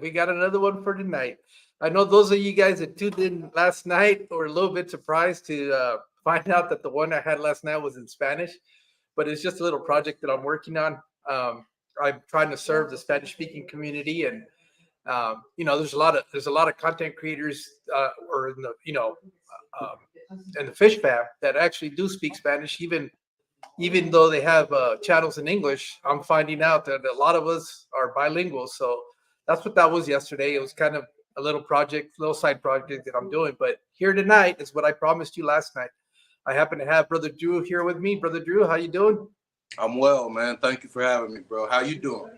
We got another one for tonight. I know those of you guys that tuned in last night were a little bit surprised to find out that the one I had last night was in Spanish, but it's just a little project that I'm working on. I'm trying to serve the Spanish speaking community, and there's a lot of content creators or in the in the fish fam that actually do speak Spanish, even though they have channels in English. I'm finding out that a lot of us are bilingual. So that's what that was yesterday. It was kind of a little project, little side project that I'm doing. But here tonight is what I promised you last night. I happen to have Brother Drew here with me. Brother Drew, how you doing? I'm well, man. Thank you for having me, bro. How you doing?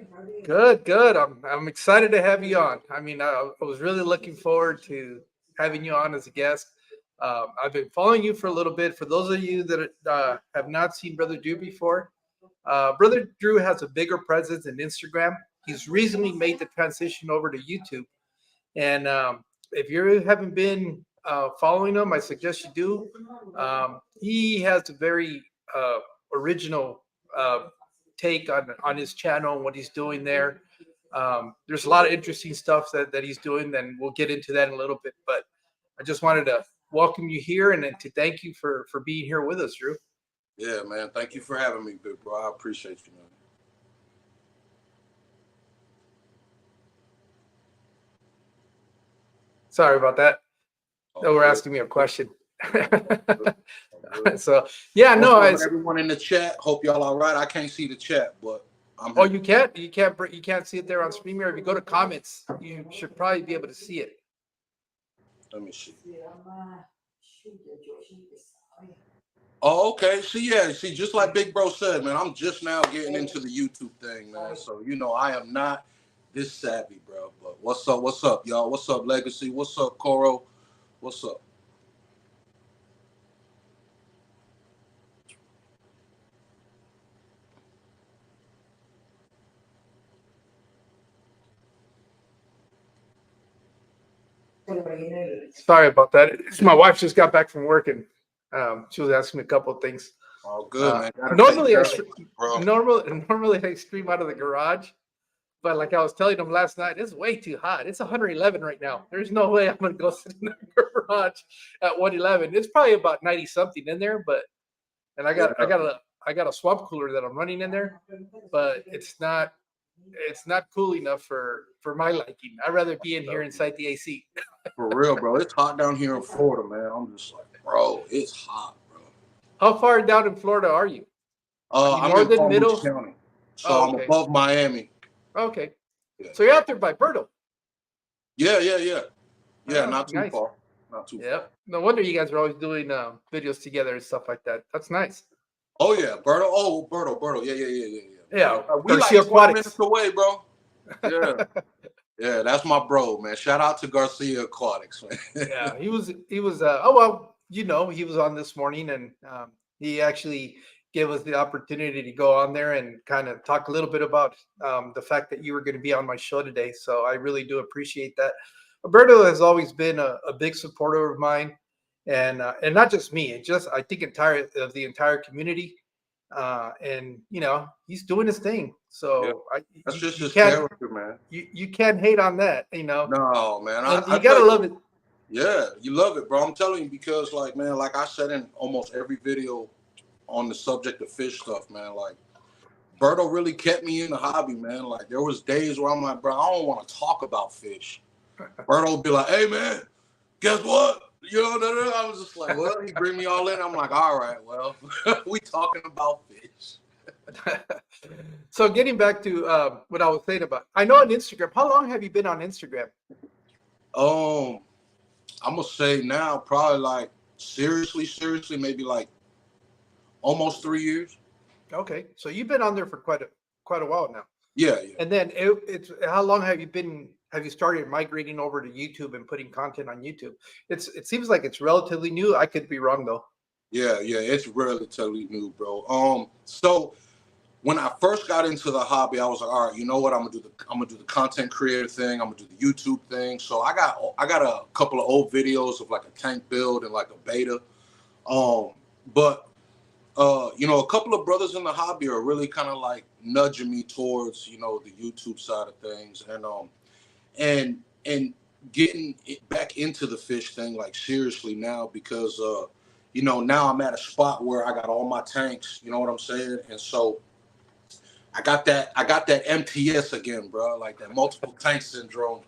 Good, good. I'm excited to have you on. I mean, I was really looking forward to having you on as a guest. I've been following you for a little bit. For those of you that have not seen Brother Drew before, Brother Drew has a bigger presence in Instagram. He's recently made the transition over to YouTube. And if you haven't been following him, I suggest you do. He has a very original take on his channel and what he's doing there. There's a lot of interesting stuff that he's doing, and we'll get into that in a little bit. But I just wanted to welcome you here and then to thank you for being here with us, Drew. Yeah, man. Thank you for having me, big bro. I appreciate you, man. Sorry about that. Oh, No, we're good. asking me a question. Good. Oh, good. So yeah, What's no, up I. with everyone in the chat? Hope y'all all right. I can't see the chat, but I'm Oh, here. you can't see it there on StreamYard. If you go to comments, you should probably be able to see it. Let me see. Oh, okay. See, yeah, see, just like Big Bro said, man, I'm just now getting into the YouTube thing, man. So, I am not this savvy, bro. But what's up, y'all? What's up, Legacy? What's up, Coro? What's up? Sorry about that. My wife just got back from work and she was asking me a couple of things. All good, man. Gotta take Normally, care of it, bro. normally I stream out of the garage, but like I was telling them last night, it's way too hot. It's 111 right now. There's no way I'm gonna go sit in the garage at 111. It's probably about 90 something in there, but and I got a swamp cooler that I'm running in there, but it's not cool enough for my liking. I'd rather be in here inside the AC. For real, bro. It's hot down here in Florida, man. I'm just like, bro, it's hot, bro. How far down in Florida are you? Are you I'm in northern, Palm Beach middle? County, so Oh, I'm okay. above Miami. Okay. Yeah, So you're out there by Berto. yeah. Oh, Not too nice. far. Not too far. Yep. No wonder you guys are always doing videos together and stuff like that. That's nice. Oh yeah, Berto. Oh, Berto. Yeah. Yeah. We Garcia like 20 minutes Aquatics. away, bro. Yeah, yeah. That's my bro, man. Shout out to Garcia Aquatics, man. Yeah. He was. Oh well, he was on this morning, and he actually gave us the opportunity to go on there and kind of talk a little bit about the fact that you were going to be on my show today. So I really do appreciate that. Alberto has always been a big supporter of mine, and not just me. It just I think the entire community, and he's doing his thing. Yeah, So that's just you his can't character, man. you can't hate on that, No, man. and I you tell gotta you, love it. yeah, you love it, bro. I'm telling you because, like, man, like I said in almost every video on the subject of fish stuff, man. Like, Berto really kept me in the hobby, man. Like, there was days where I'm like, bro, I don't want to talk about fish. Berto would be like, hey, man, guess what? I was just like, well, he bring me all in. I'm like, all right, well, we talking about fish. So getting back to what I was saying about, I know on Instagram. How long have you been on Instagram? Um, I'm gonna say now, probably like seriously, maybe like almost 3 years. Okay, so you've been on there for quite a while now. Yeah, yeah. And then it's how long have you started migrating over to YouTube and putting content on YouTube? It seems like it's relatively new. I could be wrong though. Yeah. It's relatively new, bro. So when I first got into the hobby, I was like, all right, you know what? I'm gonna do the content creator thing. I'm gonna do the YouTube thing. So I got a couple of old videos of like a tank build and like a beta. But a couple of brothers in the hobby are really kind of like nudging me towards, the YouTube side of things. and getting it back into the fish thing like seriously now because you know, now I'm at a spot where I got all my tanks, you know what I'm saying? And so I got that MTS again, bro, like that multiple tank syndrome.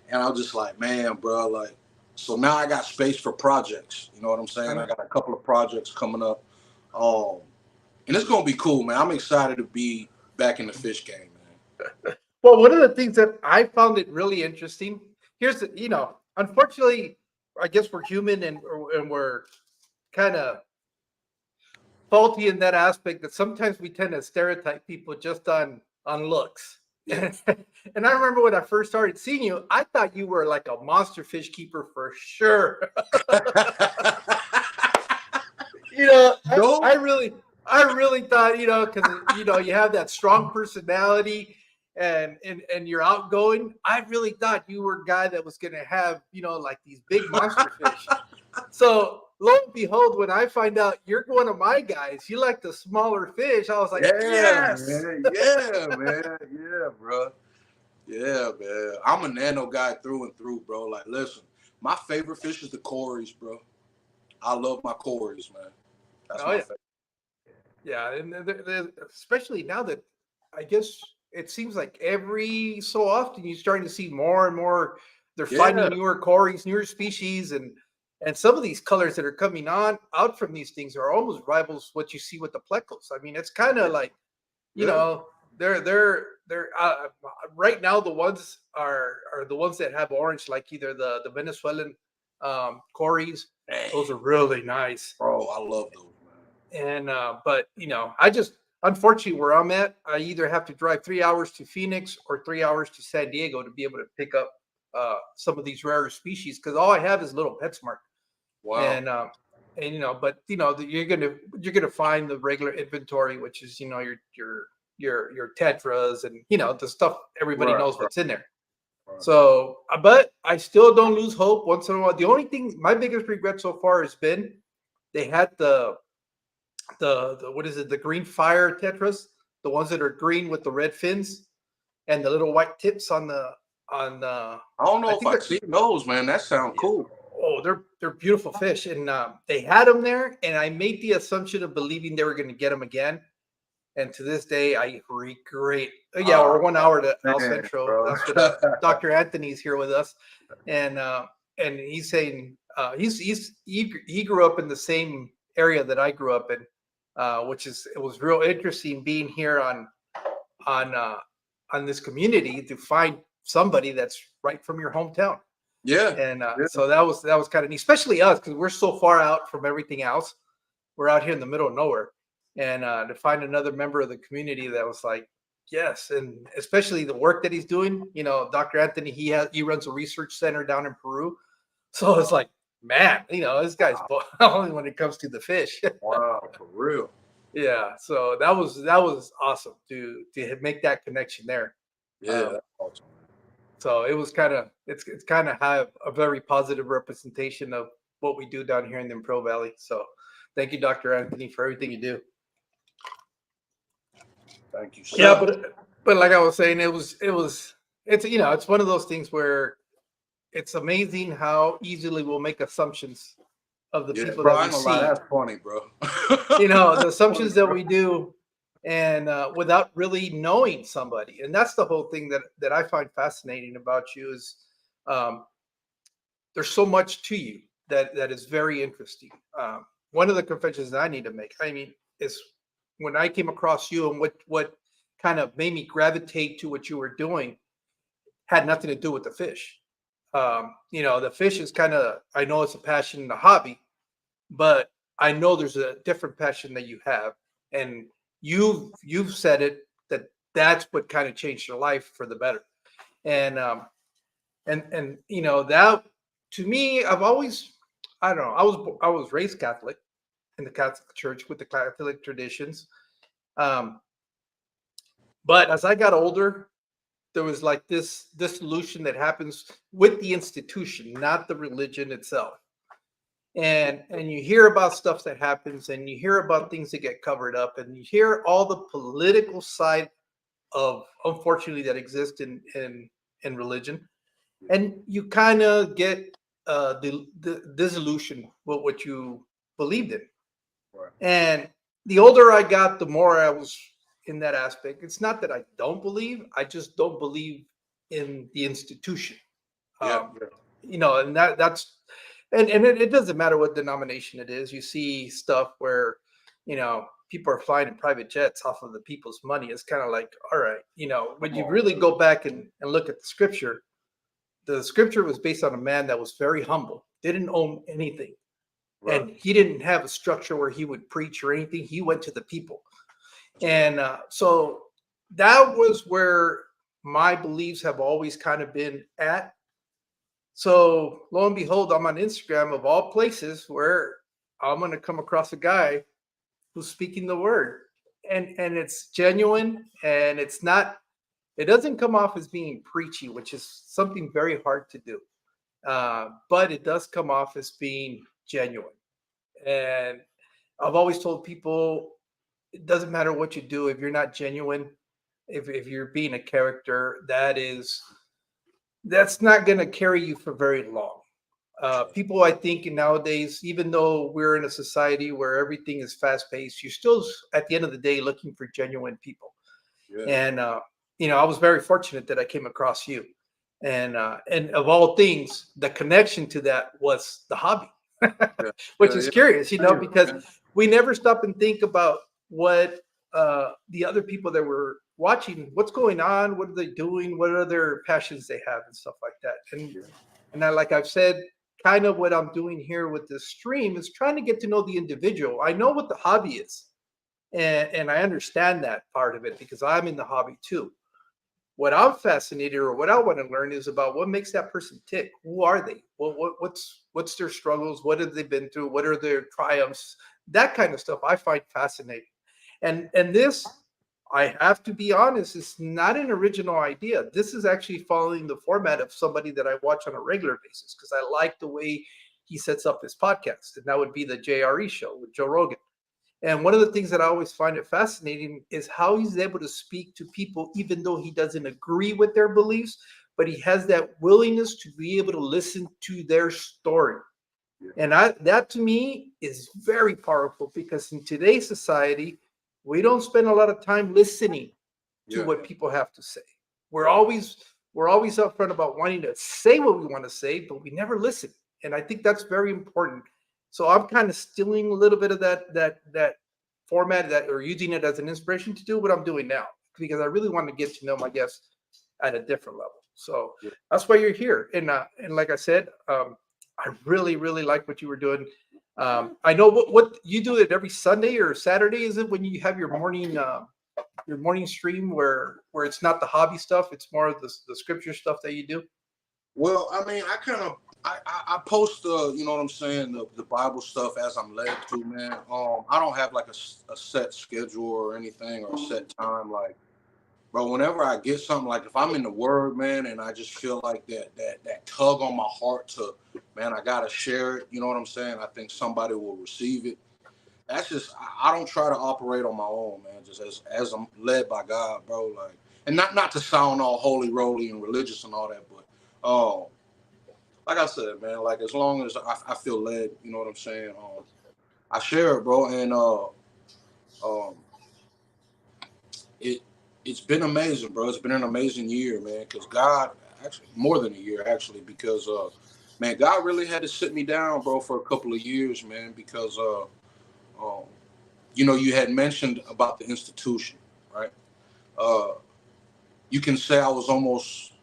And I was just like, man, bro, like, so now I got space for projects. You know what I'm saying? I got a couple of projects coming up. Um, and it's gonna be cool, man. I'm excited to be back in the fish game, man. Well, one of the things that I found it really interesting, here's the, unfortunately, I guess we're human and we're kind of faulty in that aspect that sometimes we tend to stereotype people just on looks. Yeah. And I remember when I first started seeing you, I thought you were like a monster fish keeper for sure. I, No. I really thought, because you have that strong personality and you're outgoing. I really thought you were a guy that was gonna have, like these big monster fish. So lo and behold, when I find out you're one of my guys, you like the smaller fish, I was like, Yeah, yes. man. Yeah, man. Yeah, bro. Yeah, man. I'm a nano guy through and through, bro. Like, listen, my favorite fish is the cories, bro. I love my cories, man. That's Oh my yeah. favorite. Yeah, and especially now that I guess it seems like every so often you're starting to see more and more. They're Yeah, finding newer cories, newer species, and some of these colors that are coming on out from these things are almost rivals what you see with the plecos. I mean, it's kind of like you yeah. know they're right now the ones are the ones that have orange, like either the Venezuelan cories. Dang, Those are really nice. bro, I love those, man. And but I just unfortunately where I'm at, I either have to drive 3 hours to Phoenix or 3 hours to San Diego to be able to pick up some of these rarer species because all I have is little PetSmart. Wow. And but you're gonna find the regular inventory, which is your tetras and the stuff everybody Right, knows right, what's in there. right. So, but I still don't lose hope once in a while. The only thing, my biggest regret so far has been they had the what is it, the green fire tetras, the ones that are green with the red fins and the little white tips on I don't I know if think I've they're seen those, man. That sound yeah, cool. oh they're beautiful fish, and they had them there and I made the assumption of believing they were going to get them again, and to this day I regret. Yeah, Ah, we're 1 hour to El man, Centro. bro. That's what Dr. Anthony's here with us, and he's saying he grew up in the same area that I grew up in, which is it was real interesting being here on uh, on this community to find somebody that's right from your hometown, Yeah, and yeah, so that was kind of neat, especially us because we're so far out from everything else. We're out here in the middle of nowhere, and to find another member of the community that was like, yes, and especially the work that he's doing. Dr. Anthony, he runs a research center down in Peru, so it's like, man, this guy's only when it comes to the fish. wow, for real. Yeah, so that was awesome to make that connection there. Yeah, Um, that's awesome. so it was it's kind of have a very positive representation of what we do down here in the Impro Valley. So thank you, Dr. Anthony, for everything you do. Thank you, Yeah, sir. but like I was saying, it's one of those things where it's amazing how easily we'll make assumptions of the Yeah, people bro, that I we ain't gonna lie, see. that's funny, bro. The That's funny, assumptions that bro. we do, and without really knowing somebody, and that's the whole thing that I find fascinating about you is um, there's so much to you that is very interesting. One of the confessions that I need to make, I mean, is when I came across you and what kind of made me gravitate to what you were doing had nothing to do with the fish. The fish is kind of, I know it's a passion and a hobby, but I know there's a different passion that you have, and you've said it that that's what kind of changed your life for the better. And that to me, I've always, I don't know, I was raised Catholic in the Catholic Church with the Catholic traditions, um, but as I got older, there was like this dissolution that happens with the institution, not the religion itself. And you hear about stuff that happens, and you hear about things that get covered up, and you hear all the political side of, unfortunately, that exists in religion. and you kind of get the disillusion with what you believed in. Right. And the older I got, the more I was in that aspect. It's not that I don't believe; I just don't believe in the institution. Yeah. Um, Yeah. and that's and it doesn't matter what denomination it is. You see stuff where people are flying in private jets off of the people's money. It's kind of like, all right, when Come you on. really go back and look at the scripture was based on a man that was very humble, didn't own anything, Right. and he didn't have a structure where he would preach or anything. He went to the people. That's right. And so that was where my beliefs have always kind of been at. So lo and behold, I'm on Instagram of all places where I'm going to come across a guy who's speaking the word, and it's genuine, and it doesn't come off as being preachy, which is something very hard to do. But it does come off as being genuine. And I've always told people it doesn't matter what you do if you're not genuine, if you're being a character, that's not going to carry you for very long. People, I think, nowadays, even though we're in a society where everything is fast paced, you're still, at the end of the day, looking for genuine people. Yeah. And I was very fortunate that I came across you. And of all things, the connection to that was the hobby, Yeah. which Yeah. is Yeah. curious, Same, because man. we never stop and think about what the other people that were watching, what's going on, what are they doing, what other passions they have, and stuff like that. And Yeah. and I, like I've said, kind of what I'm doing here with this stream is trying to get to know the individual. I know what the hobby is, and I understand that part of it because I'm in the hobby too. What I'm fascinated or what I want to learn is about what makes that person tick. Who are they? What's their struggles? What have they been through? What are their triumphs? That kind of stuff I find fascinating. And this, I have to be honest, is not an original idea. This is actually following the format of somebody that I watch on a regular basis because I like the way he sets up his podcast, and that would be the JRE show with Joe Rogan. And one of the things that I always find it fascinating is how he's able to speak to people, even though he doesn't agree with their beliefs, but he has that willingness to be able to listen to their story. Yeah. And that to me is very powerful because in today's society, we don't spend a lot of time listening to Yeah. what people have to say. We're Right. always we're always upfront about wanting to say what we want to say, but we never listen. And I think that's very important. So I'm kind of stealing a little bit of that format that or using it as an inspiration to do what I'm doing now because I really want to get to know my guests at a different level. So Yeah. that's why you're here. And like I said, I really really like what you were doing. I know what you do it every Sunday or Saturday. Is it when you have your morning stream where it's not the hobby stuff, it's more of the scripture stuff that you do? Well, I mean, I kind of I post you know what I'm saying, the Bible stuff as I'm led to, man. I don't have like a set schedule or anything or a set time. Like, bro, whenever I get something, like if I'm in the Word, man, and I just feel like that tug on my heart to, man, I gotta share it. You know what I'm saying? I think somebody will receive it. That's just I don't try to operate on my own, man. Just as I'm led by God, bro. Like, and not to sound all holy roly and religious and all that, but like I said, man, like as long as I feel led, you know what I'm saying. I share it, bro, and um, it it's been amazing, bro. It's been an amazing year, man. Because God, actually, more than a year, actually, because man, God really had to sit me down, bro, for a couple of years, man, because um, you know, you had mentioned about the institution, right? Uh, you can say I was almost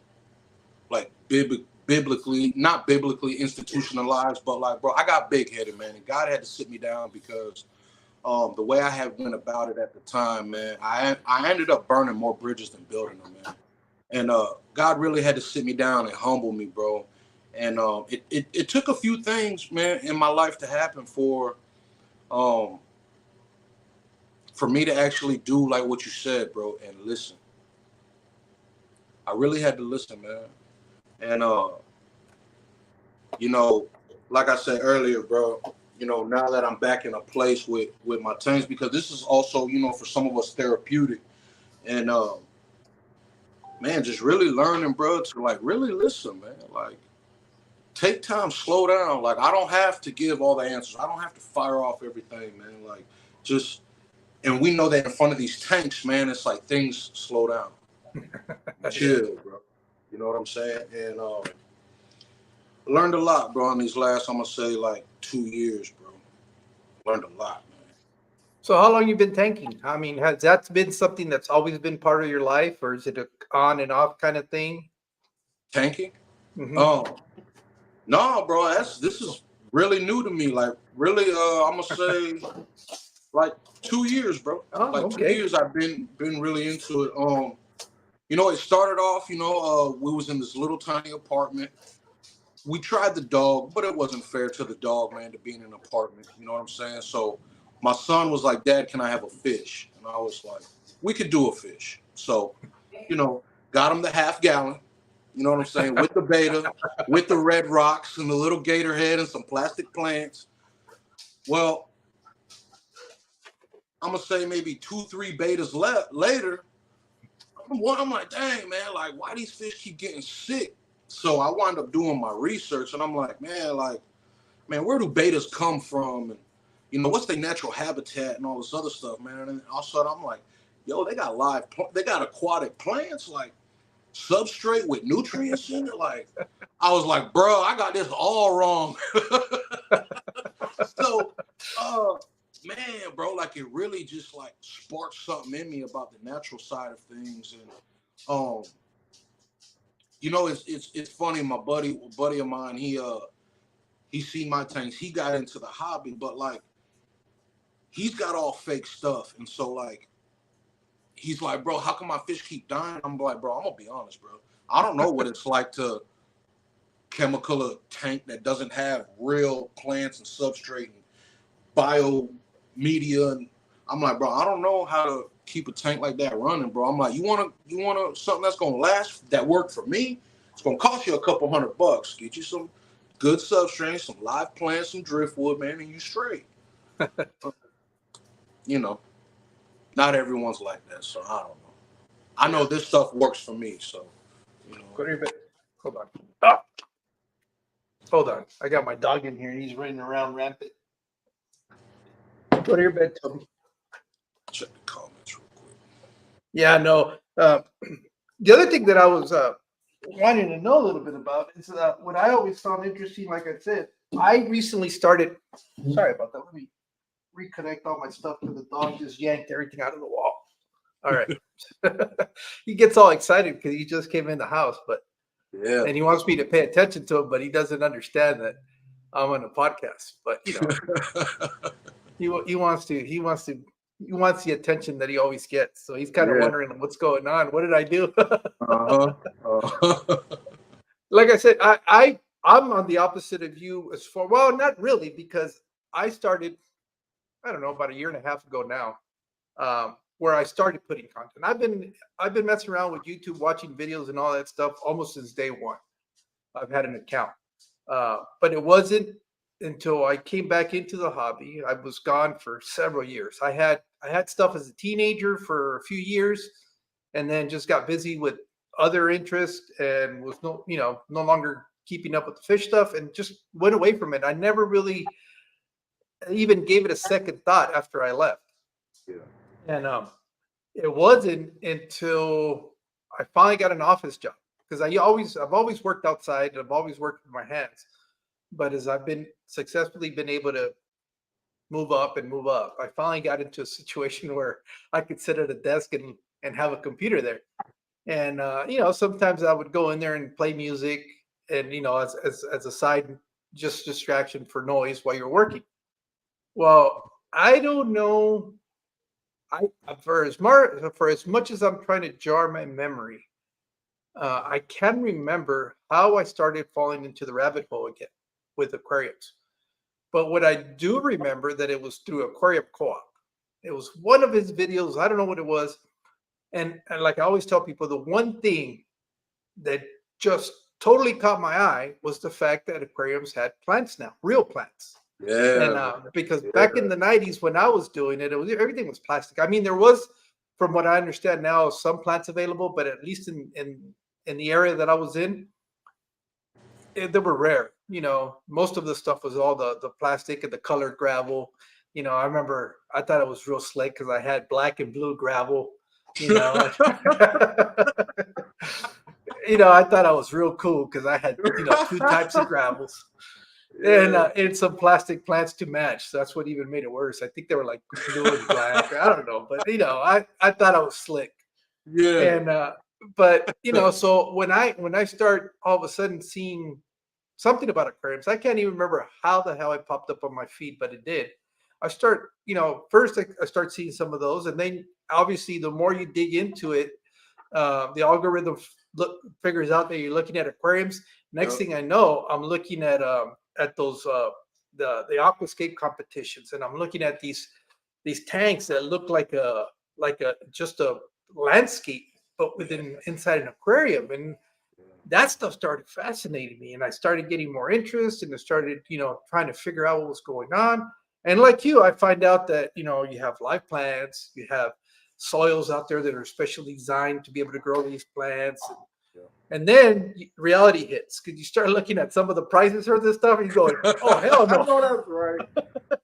like biblically, not biblically institutionalized, but like, bro, I got big headed, man, and God had to sit me down because the way I had went about it at the time, man, I ended up burning more bridges than building them, man. And God really had to sit me down and humble me, bro. And it took a few things, man, in my life to happen um, for me to actually do like what you said, bro, and listen. I really had to listen, man. And you know, like I said earlier, bro, you know, now that I'm back in a place with my teams, because this is also, you know, for some of us therapeutic. And man, just really learning, bro, to like really listen, man. Like, take time, slow down. Like, I don't have to give all the answers. I don't have to fire off everything, man. Like, just, and we know that in front of these tanks, man, it's like things slow down. Chill, bro. You know what I'm saying? And learned a lot, bro, in these last, I'm gonna say, like 2 years, bro. Learned a lot, man. So how long you been tanking? I mean, has that been something that's always been part of your life, or is it a on and off kind of thing? Tanking? Mm-hmm. No, bro, this is really new to me. Like, really, I'm gonna say like 2 years, bro. Oh, Like two okay. years I've been really into it. It started off, we was in this little tiny apartment. We tried the dog, but it wasn't fair to the dog, man, to be in an apartment. You know what I'm saying? So my son was like, Dad, can I have a fish? And I was like, we could do a fish. So, got him the half gallon, you know what I'm saying, with the beta, with the red rocks and the little gator head and some plastic plants. Well, I'm gonna say maybe 2, 3 betas later, I'm like, dang, man, like, why these fish keep getting sick? So I wound up doing my research, and I'm like, man, where do betas come from? And, what's their natural habitat and all this other stuff, man? And all of a sudden, I'm like, yo, they got aquatic plants, like substrate with nutrients in it. Like, I was like, bro, I got this all wrong. So, man, bro, like, it really just like sparked something in me about the natural side of things. And it's funny. My buddy of mine, he seen my tanks. He got into the hobby, but like, he's got all fake stuff. And so, like, he's like, bro, how come my fish keep dying? I'm like, bro, I'm gonna be honest, bro. I don't know what it's like to chemical a tank that doesn't have real plants and substrate and bio media. And I'm like, bro, I don't know how to keep a tank like that running, bro. I'm like, you wanna something that's gonna last, that worked for me? It's gonna cost you a couple $100. Get you some good substrate, some live plants, some driftwood, man, and you straight. Not everyone's like that, so I don't know. I know this stuff works for me, so Go to your bed. Hold on. Ah! Hold on. I got my dog in here and he's running around rampant. Go to your bed, Toby. Check the comments real quick. Yeah, no. The other thing that I was wanting to know a little bit about is what I always found interesting. Like I said, I recently started. Sorry about that. Let me reconnect all my stuff because the dog just yanked everything out of the wall. All right. He gets all excited because he just came in the house, Yeah, and he wants me to pay attention to him, but he doesn't understand that I'm on a podcast. But he wants the attention that he always gets. So he's kind of wondering what's going on. What did I do? Like I said, I'm on the opposite of you as far. Well, not really, because I started, I don't know, about a year and a half ago now, where I started putting content. I've been messing around with YouTube, watching videos and all that stuff almost since day one. I've had an account, but it wasn't until I came back into the hobby. I was gone for several years. I had stuff as a teenager for a few years, and then just got busy with other interests and was no longer keeping up with the fish stuff and just went away from it. I never really even gave it a second thought after I left. Yeah. And it wasn't until I finally got an office job, because I've always worked outside and I've always worked with my hands. But as I've been successfully been able to move up and move up, I finally got into a situation where I could sit at a desk and have a computer there. And sometimes I would go in there and play music, and as a side, just distraction for noise while you're working. Well, I don't know. For as much as I'm trying to jar my memory, I can remember how I started falling into the rabbit hole again with aquariums. But what I do remember, that it was through Aquarium Co-op. It was one of his videos. I don't know what it was. And like I always tell people, the one thing that just totally caught my eye was the fact that aquariums had plants now, real plants. Yeah. And because back in the 90s when I was doing it, everything was plastic. I mean, there was from what I understand now, some plants available, but at least in the area that I was in, they were rare. Most of the stuff was all the plastic and the colored gravel. I remember I thought it was real slick because I had black and blue gravel. You know, I thought I was real cool because I had two types of gravels and some plastic plants to match. So that's what even made it worse. I think they were like blue and black. I don't know, but I thought I was slick. Yeah. And but so when I start all of a sudden seeing something about aquariums, I can't even remember how the hell it popped up on my feed, but it did. I start, first I start seeing some of those, and then obviously the more you dig into it, the algorithm figures out that you're looking at aquariums. Next thing I know, I'm looking at those the aquascape competitions, and I'm looking at these tanks that look like a just a landscape, but inside an aquarium, and that stuff started fascinating me, and I started getting more interest, and I started trying to figure out what was going on. And like you, I find out that you have live plants, you have soils out there that are specially designed to be able to grow these plants. And then reality hits because you start looking at some of the prices for this stuff and you go, oh, hell no. I know that's right.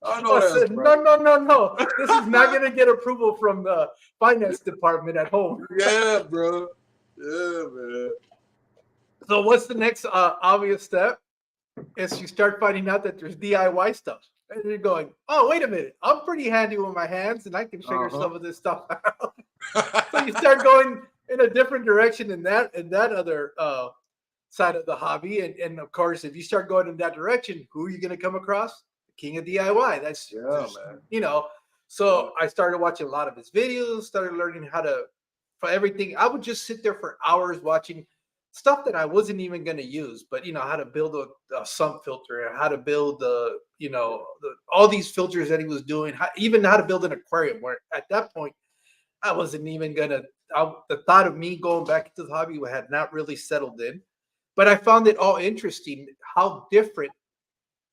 I said, no. This is not going to get approval from the finance department at home. Yeah, bro. Yeah, man. So what's the next obvious step? Is you start finding out that there's DIY stuff. And you're going, oh, wait a minute. I'm pretty handy with my hands and I can figure some of this stuff out. So you start going in a different direction in that other side of the hobby. And of course, if you start going in that direction, who are you going to come across? The king of DIY. That's, man. So I started watching a lot of his videos, started learning for everything. I would just sit there for hours watching stuff that I wasn't even going to use, but how to build a sump filter, how to build all these filters that he was doing, even how to build an aquarium, where at that point I wasn't even gonna. The thought of me going back into the hobby had not really settled in, but I found it all interesting how different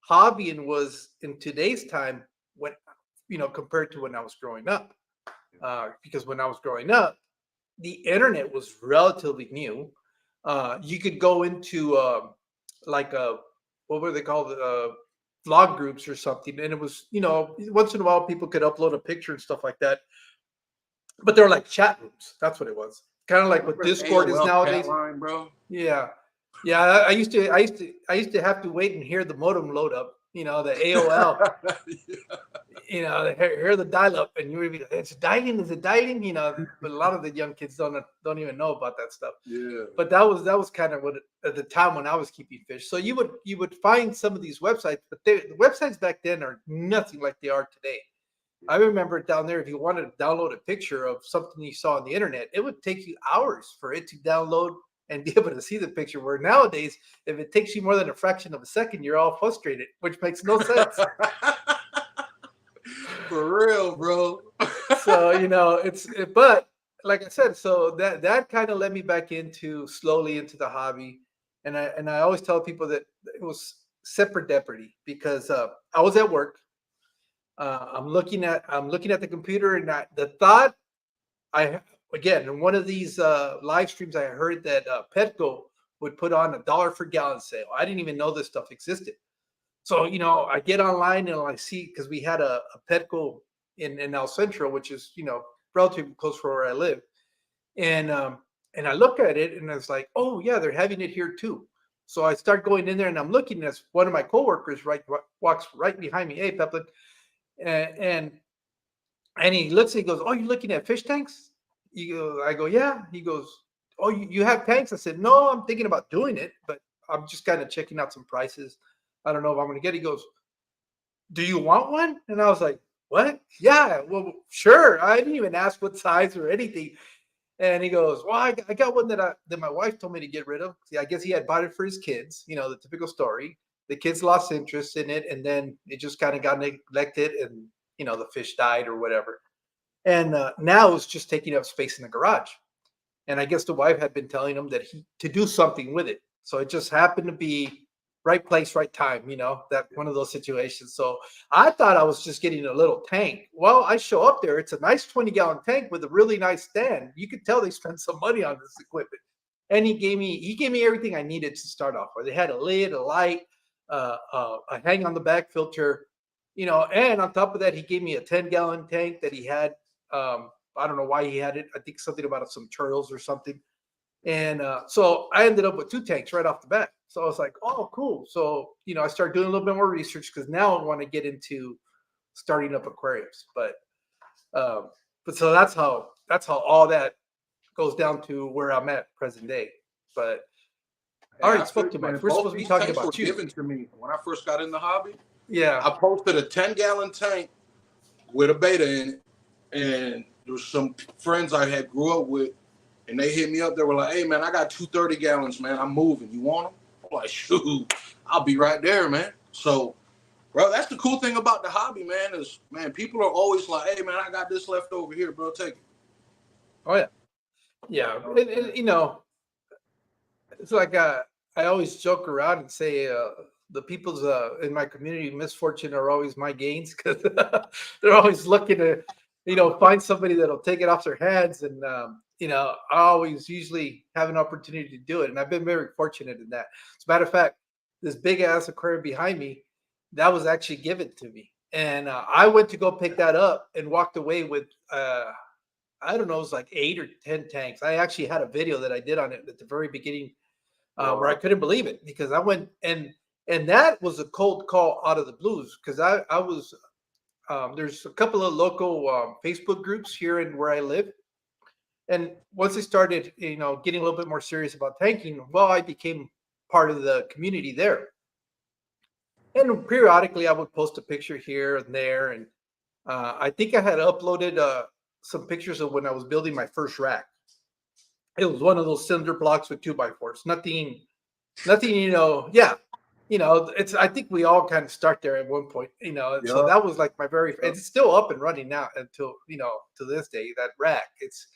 hobbying was in today's time when compared to when I was growing up. Because when I was growing up, the internet was relatively new. You could go into what were they called? Vlog groups or something. And it was, once in a while people could upload a picture and stuff like that. But they're like chat rooms. That's what it was. Kind of like what Discord is nowadays. Line, bro. Yeah. Yeah. I used to have to wait and hear the modem load up, the AOL. Hear the dial-up, and you would be, it's dialing, is it dialing? But a lot of the young kids don't even know about that stuff. Yeah. But that was kind of what at the time when I was keeping fish. So you would find some of these websites, but the websites back then are nothing like they are today. I remember down there, if you wanted to download a picture of something you saw on the internet, it would take you hours for it to download and be able to see the picture. Where nowadays, if it takes you more than a fraction of a second, you're all frustrated, which makes no sense. For real, bro. So but like I said, so that kind of led me back slowly into the hobby, and I always tell people that it was serendipity because I was at work. I'm looking at the computer, and the thought again in one of these live streams I heard that Petco would put on $1 per gallon sale. I didn't even know this stuff existed. So, I get online and I see, because we had a Petco in El Centro, which is, relatively close from where I live. And I look at it and it's like, oh yeah, they're having it here too. So I start going in there and I'm looking at one of my coworkers walks right behind me. Hey, Peplin. And he looks, he goes, oh, you're looking at fish tanks? I go, yeah. He goes, oh, you have tanks? I said, no, I'm thinking about doing it, but I'm just kind of checking out some prices. I don't know if I'm going to get it. He goes, do you want one? And I was like, what? Yeah, well, sure. I didn't even ask what size or anything. And he goes, well, I got one that my wife told me to get rid of. See, I guess he had bought it for his kids, the typical story. The kids lost interest in it, and then it just kind of got neglected, and, the fish died or whatever. And now it's just taking up space in the garage. And I guess the wife had been telling him that to do something with it. So it just happened to be right place, right time, that one of those situations. So I thought I was just getting a little tank. Well, I show up there. It's a nice 20-gallon tank with a really nice stand. You could tell they spent some money on this equipment. And he gave me everything I needed to start off with. They had a lid, a light, a hang on the back filter, and on top of that, he gave me a 10-gallon tank that he had. I don't know why he had it. I think something about some turtles or something. And so I ended up with 2 tanks right off the bat. So I was like, oh, cool. So, I started doing a little bit more research because now I want to get into starting up aquariums. But so that's how all that goes down to where I'm at present day. But I already spoke too much. We're supposed to be talking about you. Given to me when I first got in the hobby. Yeah. I posted a 10-gallon tank with a beta in it. And there was some friends I had grew up with. And they hit me up. They were like, hey, man, I got 2 30-gallons, man. I'm moving. You want them? I'm like, shoot, I'll be right there, man. So, bro, that's the cool thing about the hobby, man, is, man, people are always like, hey, man, I got this left over here, bro. Take it. Oh, yeah. Yeah. And, it's like I always joke around and say the people's in my community misfortune are always my gains because they're always looking to, find somebody that'll take it off their hands. And, I always usually have an opportunity to do it. And I've been very fortunate in that. As a matter of fact, this big ass aquarium behind me, that was actually given to me. And I went to go pick that up and walked away with, I don't know, it was like 8 or 10 tanks. I actually had a video that I did on it at the very beginning where I couldn't believe it because I went and that was a cold call out of the blues because I was, there's a couple of local Facebook groups here in where I live. And once I started, getting a little bit more serious about tanking, well, I became part of the community there. And periodically, I would post a picture here and there. And I think I had uploaded some pictures of when I was building my first rack. It was one of those cinder blocks with 2x4s. Nothing. Yeah. It's. I think we all kind of start there at one point. Yeah. So that was like my very. It's still up and running now until to this day. That rack. It's.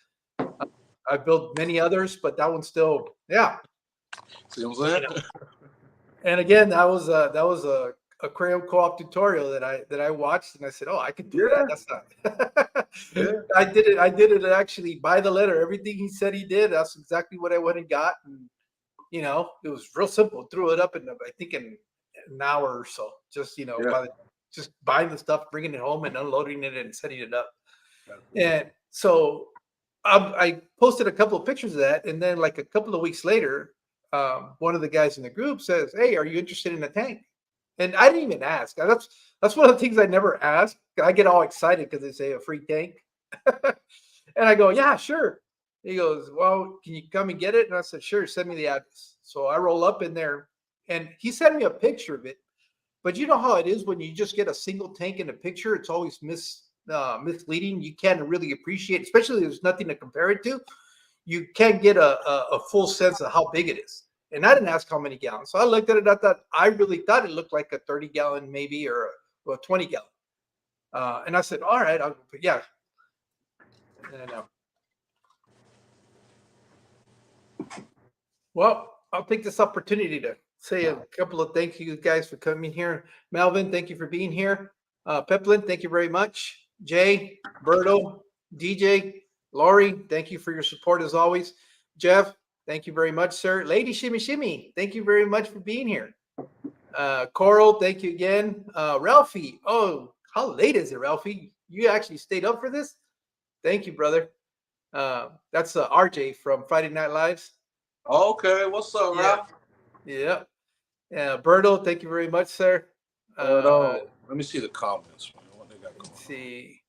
I built many others, but that one's still, yeah. See what I'm saying? And again, that was a aquarium co-op tutorial that I watched, and I said, oh, I could do that. That's not. Yeah. I did it actually by the letter. Everything he said he did, that's exactly what I went and got. And it was real simple. Threw it up in I think in an hour or so. Just just buying the stuff, bringing it home, and unloading it and setting it up. And so. I posted a couple of pictures of that, and then like a couple of weeks later, one of the guys in the group says, "Hey, are you interested in a tank?" And I didn't even ask. That's one of the things I never ask. I get all excited because they say a free tank, and I go, "Yeah, sure." He goes, "Well, can you come and get it?" And I said, "Sure. Send me the address." So I roll up in there, and he sent me a picture of it. But you know how it is when you just get a single tank in a picture; it's always misleading. You can't really appreciate, especially if there's nothing to compare it to. You can't get a full sense of how big it is. And I didn't ask how many gallons. So I looked at it. I really thought it looked like a 30-gallon maybe or a 20-gallon. And I said, all right, yeah. And, well, I'll take this opportunity to say a couple of thank you guys for coming here. Melvin, thank you for being here. Peplin, thank you very much. Jay, Berto, DJ, Lori, thank you for your support as always. Jeff, thank you very much, sir. Lady Shimmy Shimmy, thank you very much for being here. Coral, thank you again. Ralphie, oh, how late is it, Ralphie? You actually stayed up for this? Thank you, brother. That's RJ from Friday Night Lives. Okay, what's up, Ralph? Yeah. Berto, thank you very much, sir. Let me see the comments. Let's see.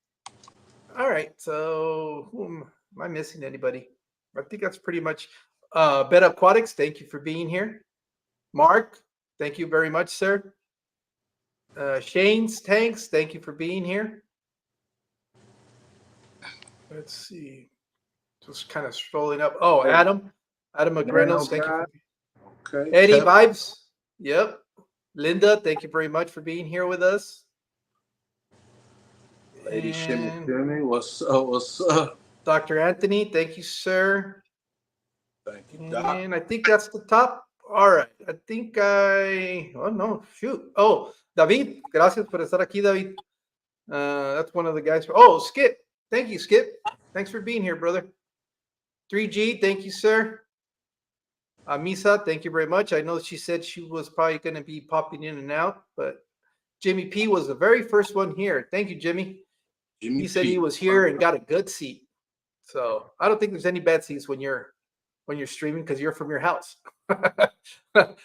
All right. So, am I missing anybody? I think that's pretty much. Bet Aquatics, thank you for being here. Mark, thank you very much, sir. Shane's Tanks, thank you for being here. Let's see. Just kind of scrolling up. Oh, Adam McGreynolds, thank you. Okay. Eddie Vibes, yep. Linda, thank you very much for being here with us. Lady Shimmy, what's up? What's up? Dr. Anthony, thank you, sir. Thank you, Doc. And I think that's the top All right. I think oh no, shoot. Oh, David, gracias por estar aquí, David. That's one of the guys. Oh, Skip. Thank you, Skip. Thanks for being here, brother. 3G, thank you, sir. Misa, thank you very much. I know she said she was probably going to be popping in and out, but Jimmy P was the very first one here. Thank you, Jimmy. He said he was here and got a good seat. So I don't think there's any bad seats when you're streaming because you're from your house.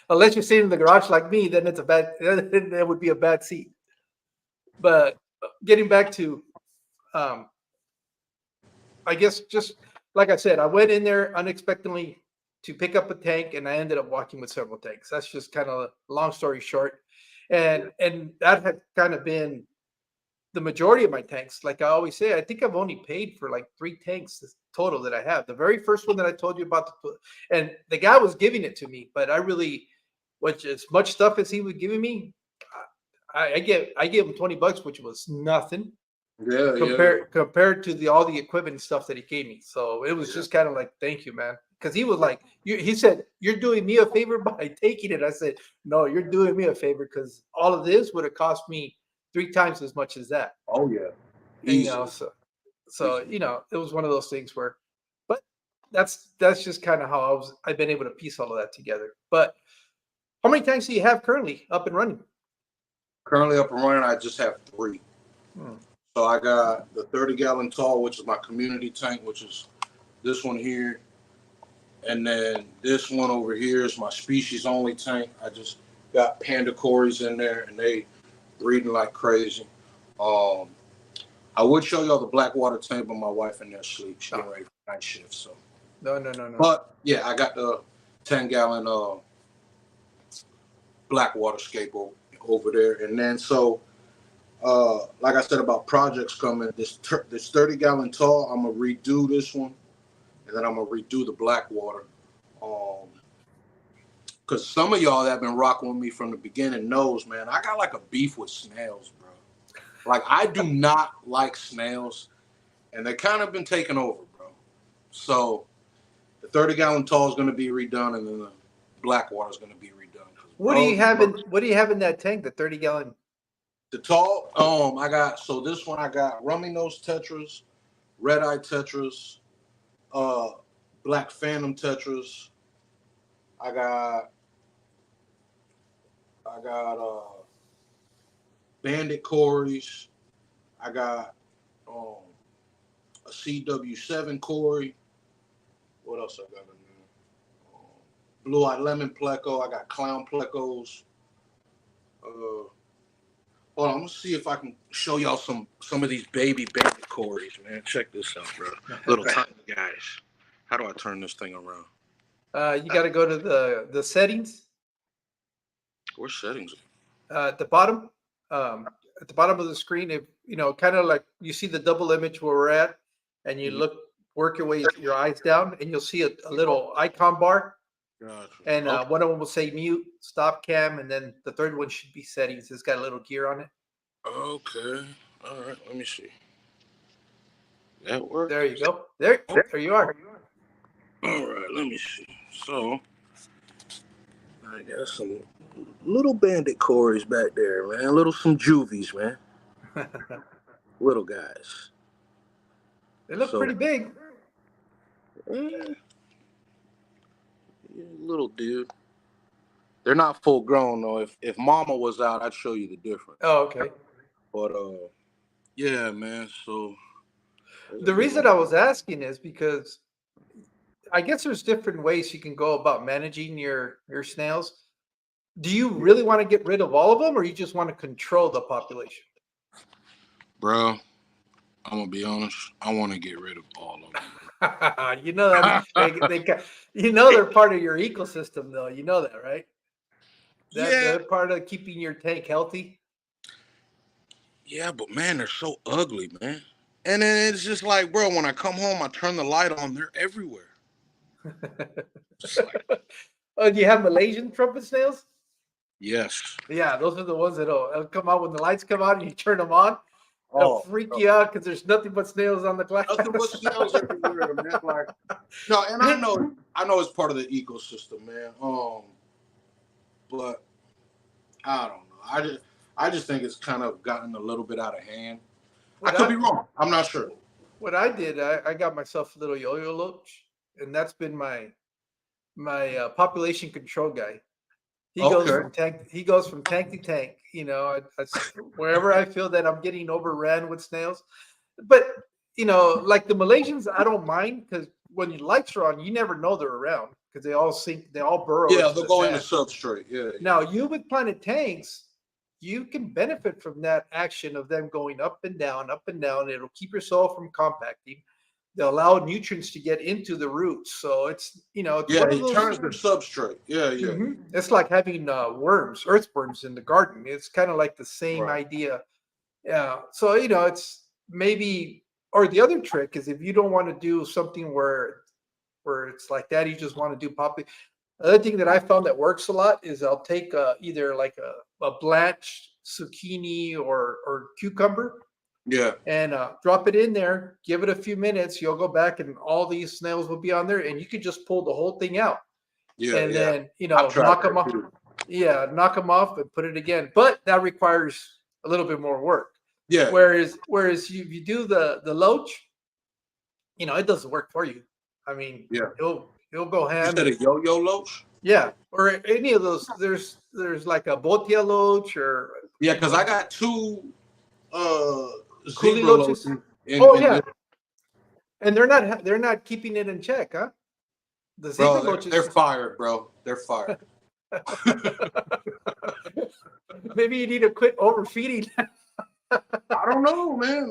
Unless you're sitting in the garage like me, then it's a bad. That would be a bad seat. But getting back to, I guess just like I said, I went in there unexpectedly to pick up a tank, and I ended up walking with several tanks. That's just kind of a long story short, and that had kind of been the majority of my tanks. Like I always say, I think I've only paid for like 3 tanks total that I have. The very first one that I told you about, and the guy was giving it to me, but I really, which as much stuff as he was giving me, I gave him $20, which was nothing. Yeah, compared to all the equipment and stuff that he gave me. So it was just kind of like, thank you, man. Because he was like, he said, you're doing me a favor by taking it. I said, no, you're doing me a favor because all of this would have cost me 3 times as much as that. Oh yeah. And, you know, so you know, it was one of those things where, but that's just kind of how I've been able to piece all of that together. But how many tanks do you have currently up and running? Currently up and running, I just have 3. So I got the 30-gallon tall, which is my community tank, which is this one here. And then this one over here is my species only tank. I just got panda cories in there and they breeding like crazy. I would show y'all the black water tank, but my wife in there sleep. She's getting ready for night shift. So No. But yeah, I got the 10-gallon black water scape over there. And then so like I said about projects coming, this 30-gallon tall, I'm gonna redo this one, and then I'm gonna redo the black water. Because some of y'all that have been rocking with me from the beginning knows, man, I got like a beef with snails, bro. Like I do not like snails, and they kind of been taking over, bro. So the 30-gallon tall is gonna be redone, and then the black water is gonna be redone. What do you have in that tank? The 30-gallon. The tall, I got, so this one I got rummy nose tetras, red eye tetras, black phantom tetras. I got bandit cories. I got a CW7 cory. What else I got in there? Blue eyed lemon pleco. I got clown plecos. Hold on, I'm gonna see if I can show y'all some of these baby bandit cories, man. Check this out, bro. Little tiny guys. How do I turn this thing around? You got to go to the settings. Where's settings? At the bottom of the screen, if you know, kind of like you see the double image where we're at, and you work your eyes down, and you'll see a little icon bar. Gotcha. And one of them will say mute, stop cam, and then the third one should be settings. It's got a little gear on it. Okay. All right. Let me see. That works. There you go. There you are. All right. Let me see. So I got some little bandit cories back there, man. Some juvies, man. Little guys. They look pretty big. Yeah. Little dude. They're not full grown though. If mama was out, I'd show you the difference. Oh, okay. But yeah, man. So the reason I was asking is because I guess there's different ways you can go about managing your snails. Do you really want to get rid of all of them, or you just want to control the population? Bro, I'm gonna be honest. I want to get rid of all of them. You know that they're part of your ecosystem, though. You know that, right? They're part of keeping your tank healthy. Yeah, but man, they're so ugly, man. And then it's just like, bro, when I come home, I turn the light on, they're everywhere. Oh, do you have Malaysian trumpet snails? Yes. Yeah, those are the ones that'll come out when the lights come out and you turn them on. They'll freak you out because there's nothing but snails on the glass. Nothing but snails everywhere, man. Like, no, and I know it's part of the ecosystem, man. but I don't know. I just think it's kind of gotten a little bit out of hand. I What could I be wrong. I'm not sure. what I did, I got myself a little yo-yo loach, and that's been my population control guy. He goes Okay. from tank. He goes from tank to tank. Wherever I feel that I'm getting overran with snails, but like the Malaysians, I don't mind because when the lights are on, you never know they're around because they all sink. They all burrow Yeah, into they'll the go into sand. substrate. Yeah, yeah. Now, you with planted tanks, you can benefit from that action of them going up and down, up and down. It'll keep your soil from compacting. They'll allow nutrients to get into the roots. So it's Yeah, one of it those. turns their substrate. Yeah, yeah, yeah. It's like having worms, earthworms in the garden. It's kind of like the same Right. idea. Yeah. So it's maybe, or the other trick is if you don't want to do something where it's like that, you just want to do poppy. Another thing that I found that works a lot is I'll take either like a blanched zucchini or cucumber Yeah, and drop it in there. Give it a few minutes. You'll go back and all these snails will be on there, and you could just pull the whole thing out, yeah, and yeah. then I've tried knock them that off. too. Yeah, knock them off and put it again. But that requires a little bit more work. Yeah, Whereas you do the loach, it doesn't work for you. I mean, yeah. he'll go You ham said and a yo-yo loach? yeah, or any of those. There's like a botia loach or Yeah, because I got two uh coolie zebra loaches. loaches Oh in yeah, this. and they're not keeping it in check, huh? The zebra Bro, they're loaches. fired, bro. They're fired. Maybe you need to quit overfeeding. I don't know, man.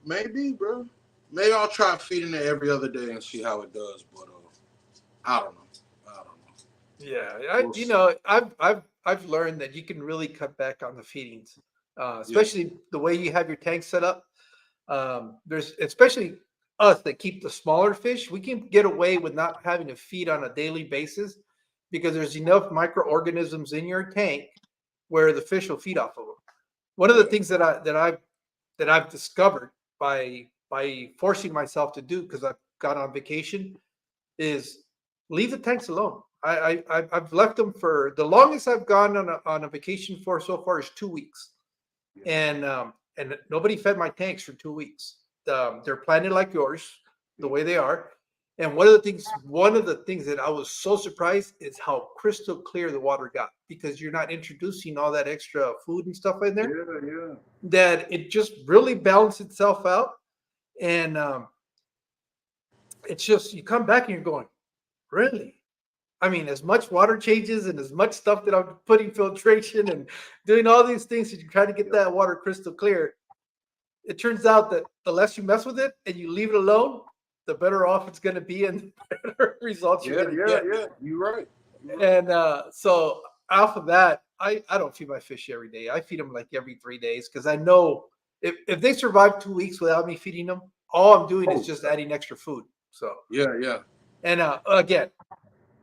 Maybe, bro. Maybe I'll try feeding it every other day and see how it does. But I don't know. I don't know. Yeah, We'll see. I've learned that you can really cut back on the feedings, Yeah, especially the way you have your tank set up. There's especially us that keep the smaller fish. We can get away with not having to feed on a daily basis because there's enough microorganisms in your tank where the fish will feed off of them. One of the yeah, things that I've discovered by forcing myself to do because I've gone on vacation is leave the tanks alone. I've left them for the longest I've gone on a vacation for so far is 2 weeks, yeah. and nobody fed my tanks for 2 weeks. They're planted like yours, the way they are. And one of the things that I was so surprised is how crystal clear the water got because you're not introducing all that extra food and stuff in there. Yeah, yeah. That it just really balanced itself out, and it's just you come back and you're going, really? I mean, as much water changes and as much stuff that I'm putting filtration and doing all these things to try to get Yep. that water crystal clear, it turns out that the less you mess with it and you leave it alone, the better off it's going to be and the better results you're Yeah, going to yeah, get. yeah. You're right. You're right. And so off of that, I don't feed my fish every day. I feed them like every 3 days because I know if they survive 2 weeks without me feeding them, all I'm doing is Oh, just adding extra food. So, yeah, yeah. and again,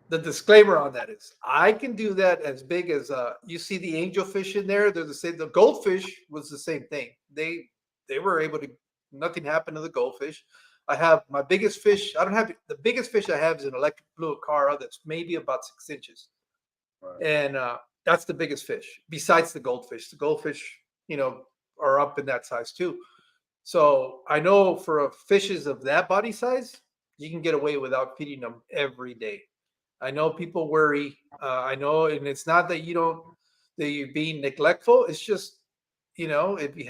the disclaimer on that is I can do that as big as you see the angelfish in there. They're the same. The goldfish was the same thing. They were able to. Nothing happened to the goldfish. I have my biggest fish. I don't have the biggest fish I have is an electric blue acara that's maybe about 6 inches, Right. and that's the biggest fish besides the goldfish. The goldfish, are up in that size too. So I know for fishes of that body size, you can get away without feeding them every day. I know people worry. I know, and it's not that you're being neglectful. It's just if you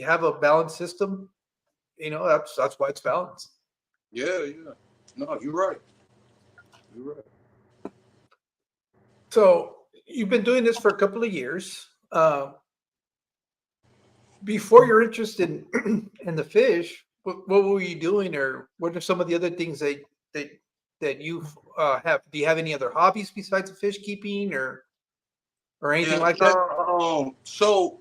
have a balanced system, that's why it's balanced. Yeah, yeah. No, you're right. You're right. So you've been doing this for a couple of years. Before your interest in in the fish, what were you doing, or what are some of the other things that that you have? Do you have any other hobbies besides the fish keeping, or anything Yeah. like that? So,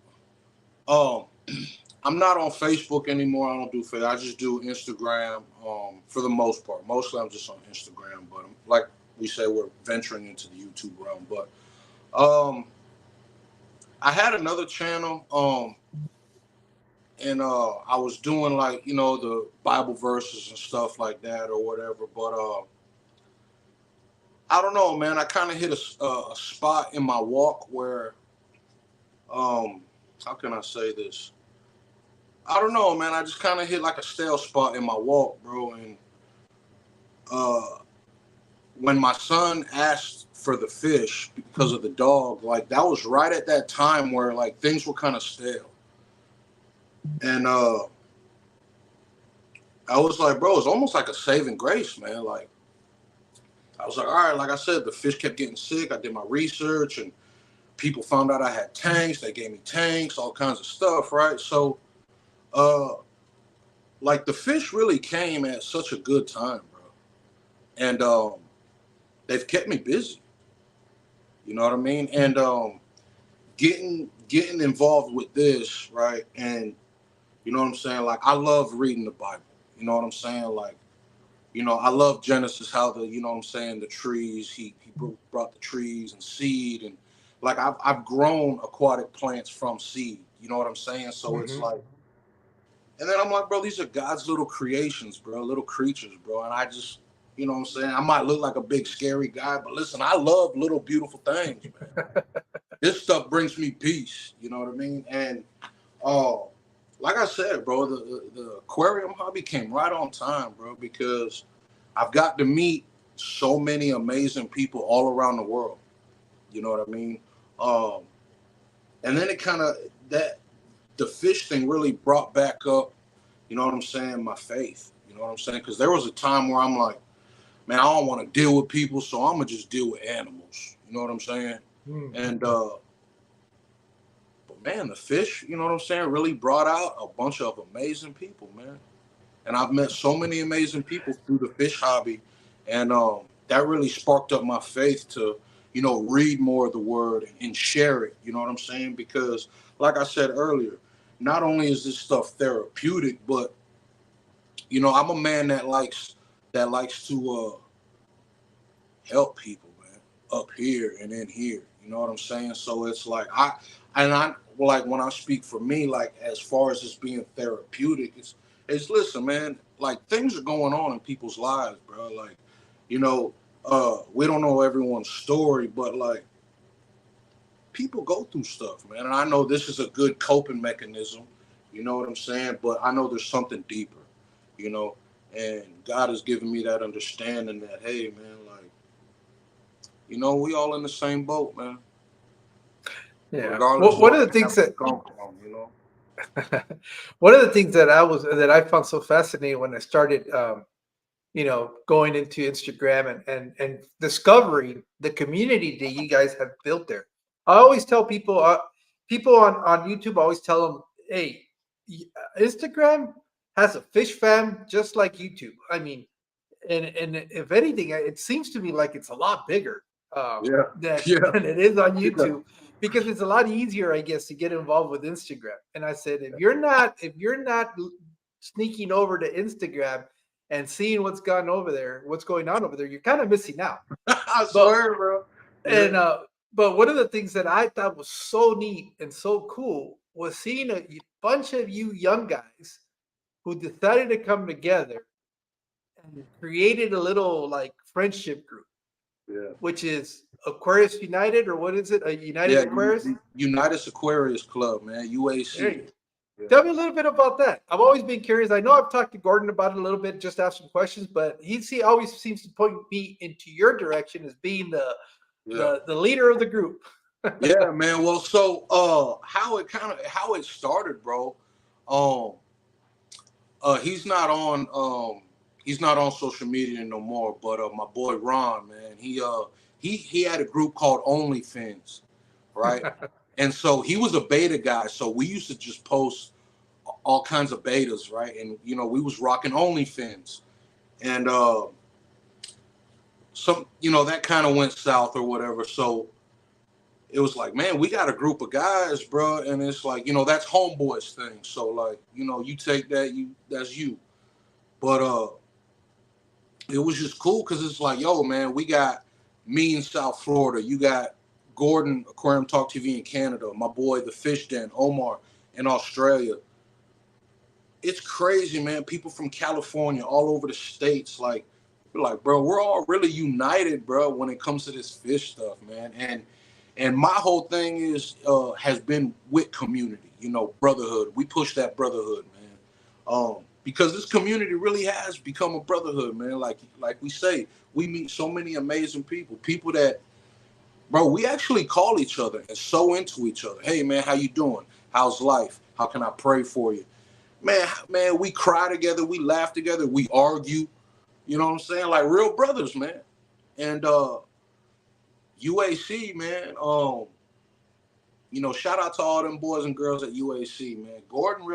I'm not on Facebook anymore. I don't do Facebook. I just do Instagram. For the most part, mostly I'm just on Instagram. But like we say, we're venturing into the YouTube realm. But I had another channel. And I was doing like the Bible verses and stuff like that or whatever. But I don't know, man. I kind of hit a spot in my walk where, how can I say this? I don't know, man. I just kind of hit like a stale spot in my walk, bro. And uh, when my son asked for the fish because of the dog, like that was right at that time where like things were kind of stale. And I was like, bro, it's almost like a saving grace, man. Like I was like, all right, like I said, the fish kept getting sick. I did my research and people found out I had tanks. They gave me tanks, all kinds of stuff, right? So uh like the fish really came at such a good time, bro. And they've kept me busy. You know what I mean? And getting involved with this, right? And you know what I'm saying? Like I love reading the Bible. You know what I'm saying? Like, you know, I love Genesis, how the, you know what I'm saying, the trees, he brought the trees and seed, and like I've grown aquatic plants from seed. You know what I'm saying? So it's Mm-hmm. like, and then I'm like, bro, these are God's little creations, bro, little creatures, bro. And I just, you know what I'm saying? I might look like a big scary guy, but listen, I love little beautiful things, man. This stuff brings me peace. You know what I mean? And uh, like I said, bro, the aquarium hobby came right on time, bro, because I've got to meet so many amazing people all around the world. You know what I mean? Um, and then it kind of that the fish thing really brought back up, you know what I'm saying, my faith. You know what I'm saying? Because there was a time where I'm like, man, I don't want to deal with people, so I'm gonna just deal with animals. You know what I'm saying? Mm. And but man, the fish, you know what I'm saying, really brought out a bunch of amazing people, man. And I've met so many amazing people through the fish hobby, and that really sparked up my faith to, you know, read more of the word and share it. You know what I'm saying? Because, like I said earlier, not only is this stuff therapeutic, but you know, I'm a man that likes to help people, man, up here and in here. You know what I'm saying? So it's like I like when I speak for me, like as far as it's being therapeutic, it's listen, man, like things are going on in people's lives, bro. Like, you know, we don't know everyone's story, but like people go through stuff, man. And I know this is a good coping mechanism, you know what I'm saying? But I know there's something deeper, you know, and God has given me that understanding that, hey, man, like, you know, we all in the same boat, man. Yeah. Regardless Well, of one where of the we things happen that to come from, you know. one of the things that I found so fascinating when I started, going into Instagram and discovering the community that you guys have built there. I always tell people, people on YouTube, I always tell them, hey, Instagram has a fish fam just like YouTube. I mean, and if anything, it seems to me like it's a lot bigger Yeah, than yeah, than it is on yeah. YouTube because it's a lot easier, I guess, to get involved with Instagram. And I said, if you're not sneaking over to Instagram and seeing what's going on over there, you're kind of missing out. I But swear, bro. Yeah, and but one of the things that I thought was so neat and so cool was seeing a bunch of you young guys who decided to come together and created a little like friendship group, yeah, which is Aquarius United, or what is it? A United yeah. Aquarius? Unitas Aquarius Club, man. There UAC. you go. Yeah. Tell me a little bit about that. I've always been curious. I know I've talked to Gordon about it a little bit, just asked some questions, but always seems to point me into your direction as being Yeah. the leader of the group. Yeah, man. Well, so how it started, bro. Um, he's not on social media no more. But my boy Ron, man, he had a group called OnlyFins, right? And so he was a beta guy. So we used to just post all kinds of betas, right? And you know, we was rocking OnlyFins, and some, you know, that kind of went south or whatever. So it was like, man, we got a group of guys, bro, and it's like, you know, that's homeboys thing. So like, you know, you take that, that's you. But it was just cool because it's like, yo, man, we got me in South Florida, you got Gordon Aquarium Talk TV in Canada, my boy the Fish Den Omar in Australia. It's crazy, man. People from California, all over the states, like Like, bro, we're all really united, bro, when it comes to this fish stuff, man. And my whole thing is has been with community, you know, brotherhood. We push that brotherhood, man. Because this community really has become a brotherhood, man. Like we say, we meet so many amazing people that, bro, we actually call each other and so into each other. Hey, man, how you doing? How's life? How can I pray for you? Man, we cry together, we laugh together, we argue. You know what I'm saying? Like real brothers, man. And UAC, man. You know, shout out to all them boys and girls at UAC, man. Gordon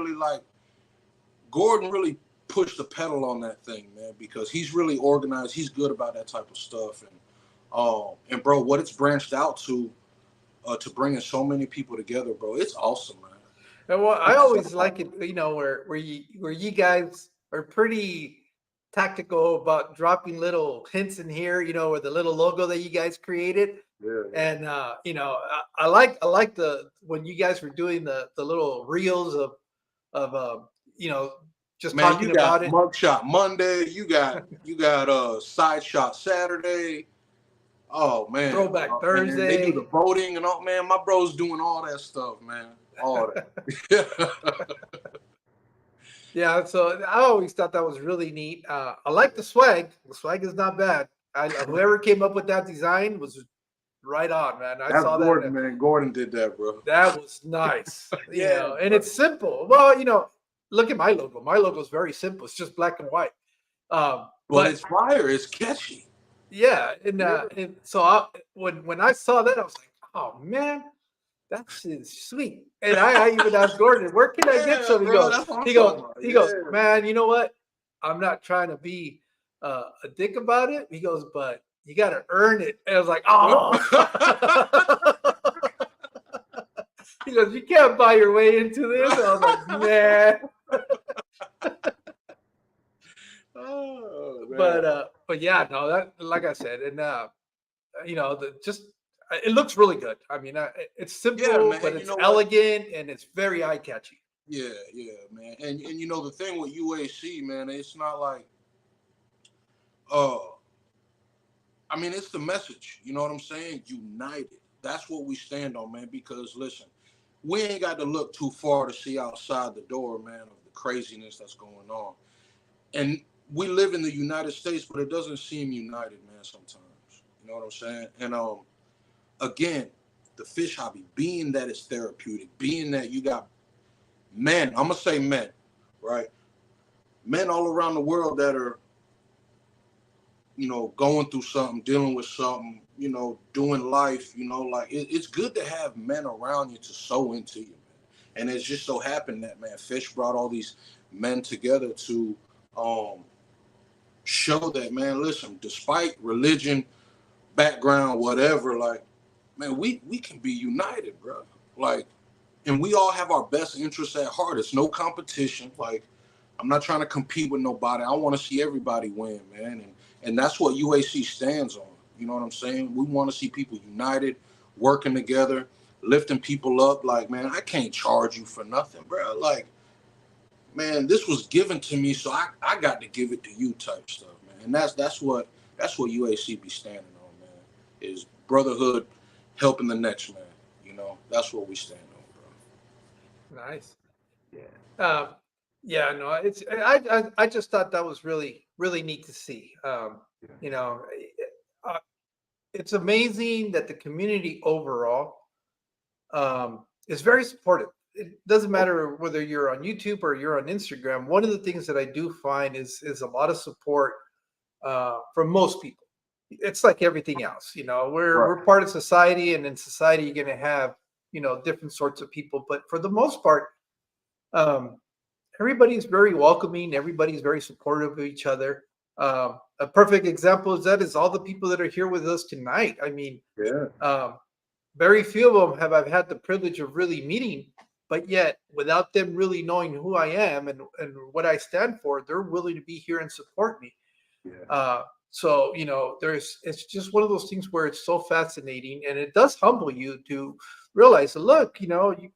really pushed the pedal on that thing, man, because he's really organized. He's good about that type of stuff, and bro, what it's branched out to bringing so many people together, bro, it's awesome, man. And well, I always like it, you know, where you guys are pretty tactical about dropping little hints in here, you know, with the little logo that you guys created. Yeah, And you know, I like the when you guys were doing the little reels of you know, just man, you talking about got it. mugshot Monday, you got side shot Saturday. Oh man, Throwback man, they do the Thursday. voting and all. Man, my bro's doing all that stuff, man. All that. Yeah, so I always thought that was really neat. I like the swag. The swag is not bad. Whoever came up with that design was right on, man. I That's saw that. Gordon, man. Gordon did that, bro. That was nice. You Yeah, know, and bro. it's simple. Well, you know, look at my logo. My logo is very simple. It's just black and white. But But it's fire. It's catchy. yeah, Yeah. and so when I saw that, I was like, oh man, that's sweet. And I even asked Gordon, where can I get Yeah, some? bro. That's what I'm talking about. He goes, Yeah. man, you know what? I'm not trying to be a dick about it. He goes, but you got to earn it. And I was like, oh. He goes, you can't buy your way into this. I was like, man. Oh man. But yeah, no, that like I said, and you know, the just it looks really good. I mean, it's Yeah, simple, but man. You it's know what? elegant and it's very eye catchy. Yeah, man. And you know the thing with UAC, man, it's not like uh I mean, it's the message. You know what I'm saying? United. That's what we stand on, man. Because listen, we ain't got to look too far to see outside the door, man, of the craziness that's going on. And we live in the United States, but it doesn't seem united, man, sometimes. You know what I'm saying? And again, the fish hobby, being that it's therapeutic, being that you got men, I'm gonna say men, right? Men all around the world that are, you know, going through something, dealing with something, you know, doing life, you know, like it's good to have men around you to sow into you, man. And it's just so happened that, man, Fish brought all these men together to um show that, man, listen, despite religion, background, whatever, like, man, we can be united, bro. Like, and we all have our best interests at heart. It's no competition. Like, I'm not trying to compete with nobody. I want to see everybody win, man. And that's what UAC stands on. You know what I'm saying? We want to see people united, working together, lifting people up. Like, man, I can't charge you for nothing, bro. Like, man, this was given to me, so I got to give it to you type stuff, man. And that's what UAC be standing on, man. Is brotherhood helping the next man. You know, that's what we stand on, Nice. bro. Yeah. Um, yeah, no, I just thought that was really neat to see. Yeah. You know, uh, it's amazing that the community overall is very supportive. It doesn't matter whether you're on YouTube or you're on Instagram. One of the things that I do find is a lot of support from most people. It's like everything else, you know. Right. We're part of society, and in society, you're going to have different sorts of people. But for the most part, um, everybody's very welcoming. Everybody's very supportive of each other. A perfect example is all the people that are here with us tonight. I mean, Yeah. um, very few of them have I've had the privilege of really meeting, but yet without them really knowing who I am and what I stand for, they're willing to be here and support me. Yeah. So it's just one of those things where it's so fascinating, and it does humble you to realize, look, you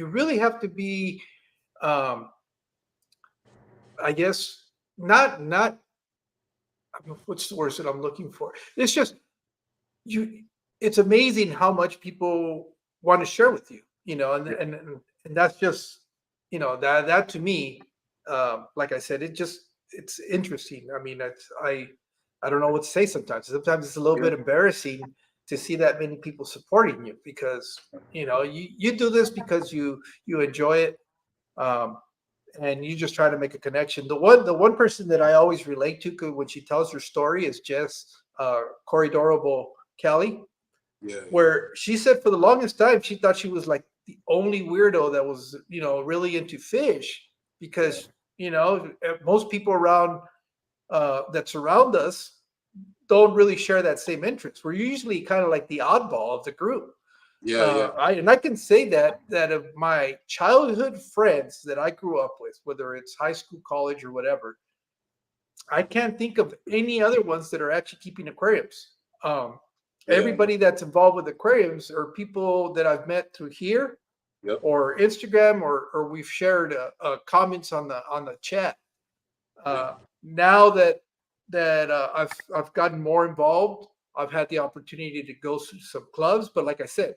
really have to be, um, I guess, not what's the word that I'm looking for? It's just you. It's amazing how much people want to share with you, and Yeah. that's just, that to me, like I said, it's interesting. I mean, I don't know what to say sometimes. Sometimes it's a little Yeah. bit embarrassing to see that many people supporting you because you do this because you enjoy it. Um, and you just try to make a connection. The one person that I always relate to when she tells her story is Jess Corridorable Kelly, Yeah. where she said for the longest time she thought she was like the only weirdo that was really into fish Yeah. because most people around that surround us don't really share that same interest. We're usually kind of like the oddball of the group. Yeah. Yeah. I can say that of my childhood friends that I grew up with, whether it's high school, college, or whatever, I can't think of any other ones that are actually keeping aquariums. Um, Yeah. Everybody that's involved with aquariums are people that I've met through here Yep. or Instagram, or we've shared comments on the chat. Yeah. Now that I've gotten more involved, I've had the opportunity to go to some clubs. But like I said,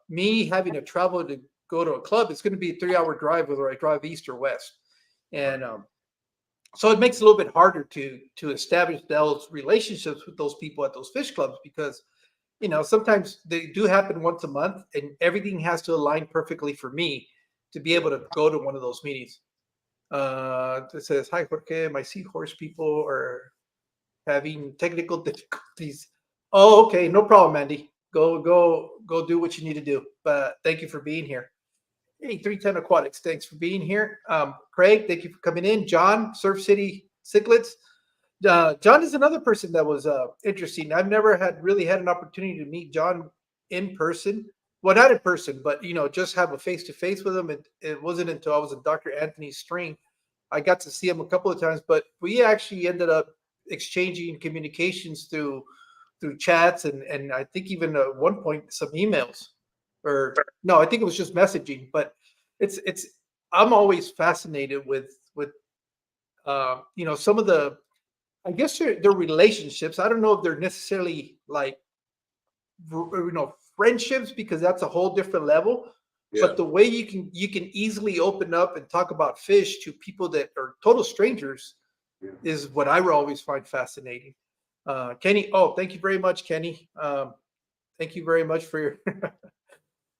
me having to travel to go to a club, it's going to be a 3 hour drive whether I drive east or west, Right. and so it makes it a little bit harder to establish those relationships with those people at those fish clubs because sometimes they do happen once a month and everything has to align perfectly for me to be Yeah. able to go to one of those meetings. It says, "Hi, Jorge. My seahorse people are having technical difficulties." Oh, okay, no problem, Andy. Go do what you need to do. But thank you for being here. Hey, 310 Aquatics, thanks for being here. Craig, thank you for coming in. John, Surf City Cichlids. John is another person that was interesting. I've never really had an opportunity to meet John in person. Well, not in person, but just have a face to face with him. It wasn't until I was in Dr. Anthony's string I got to see him a couple of times, but we actually ended up exchanging communications through chats and I think even at one point some emails, or no, I think it was just messaging. But it's I'm always fascinated with some of the, I guess, their relationships. I don't know if they're necessarily like friendships because that's a whole different level. Yeah. But the way you can easily open up and talk about fish to people that are total strangers Yeah. is what I will always find fascinating. Kenny, oh, thank you very much, Kenny. Thank you very much for your.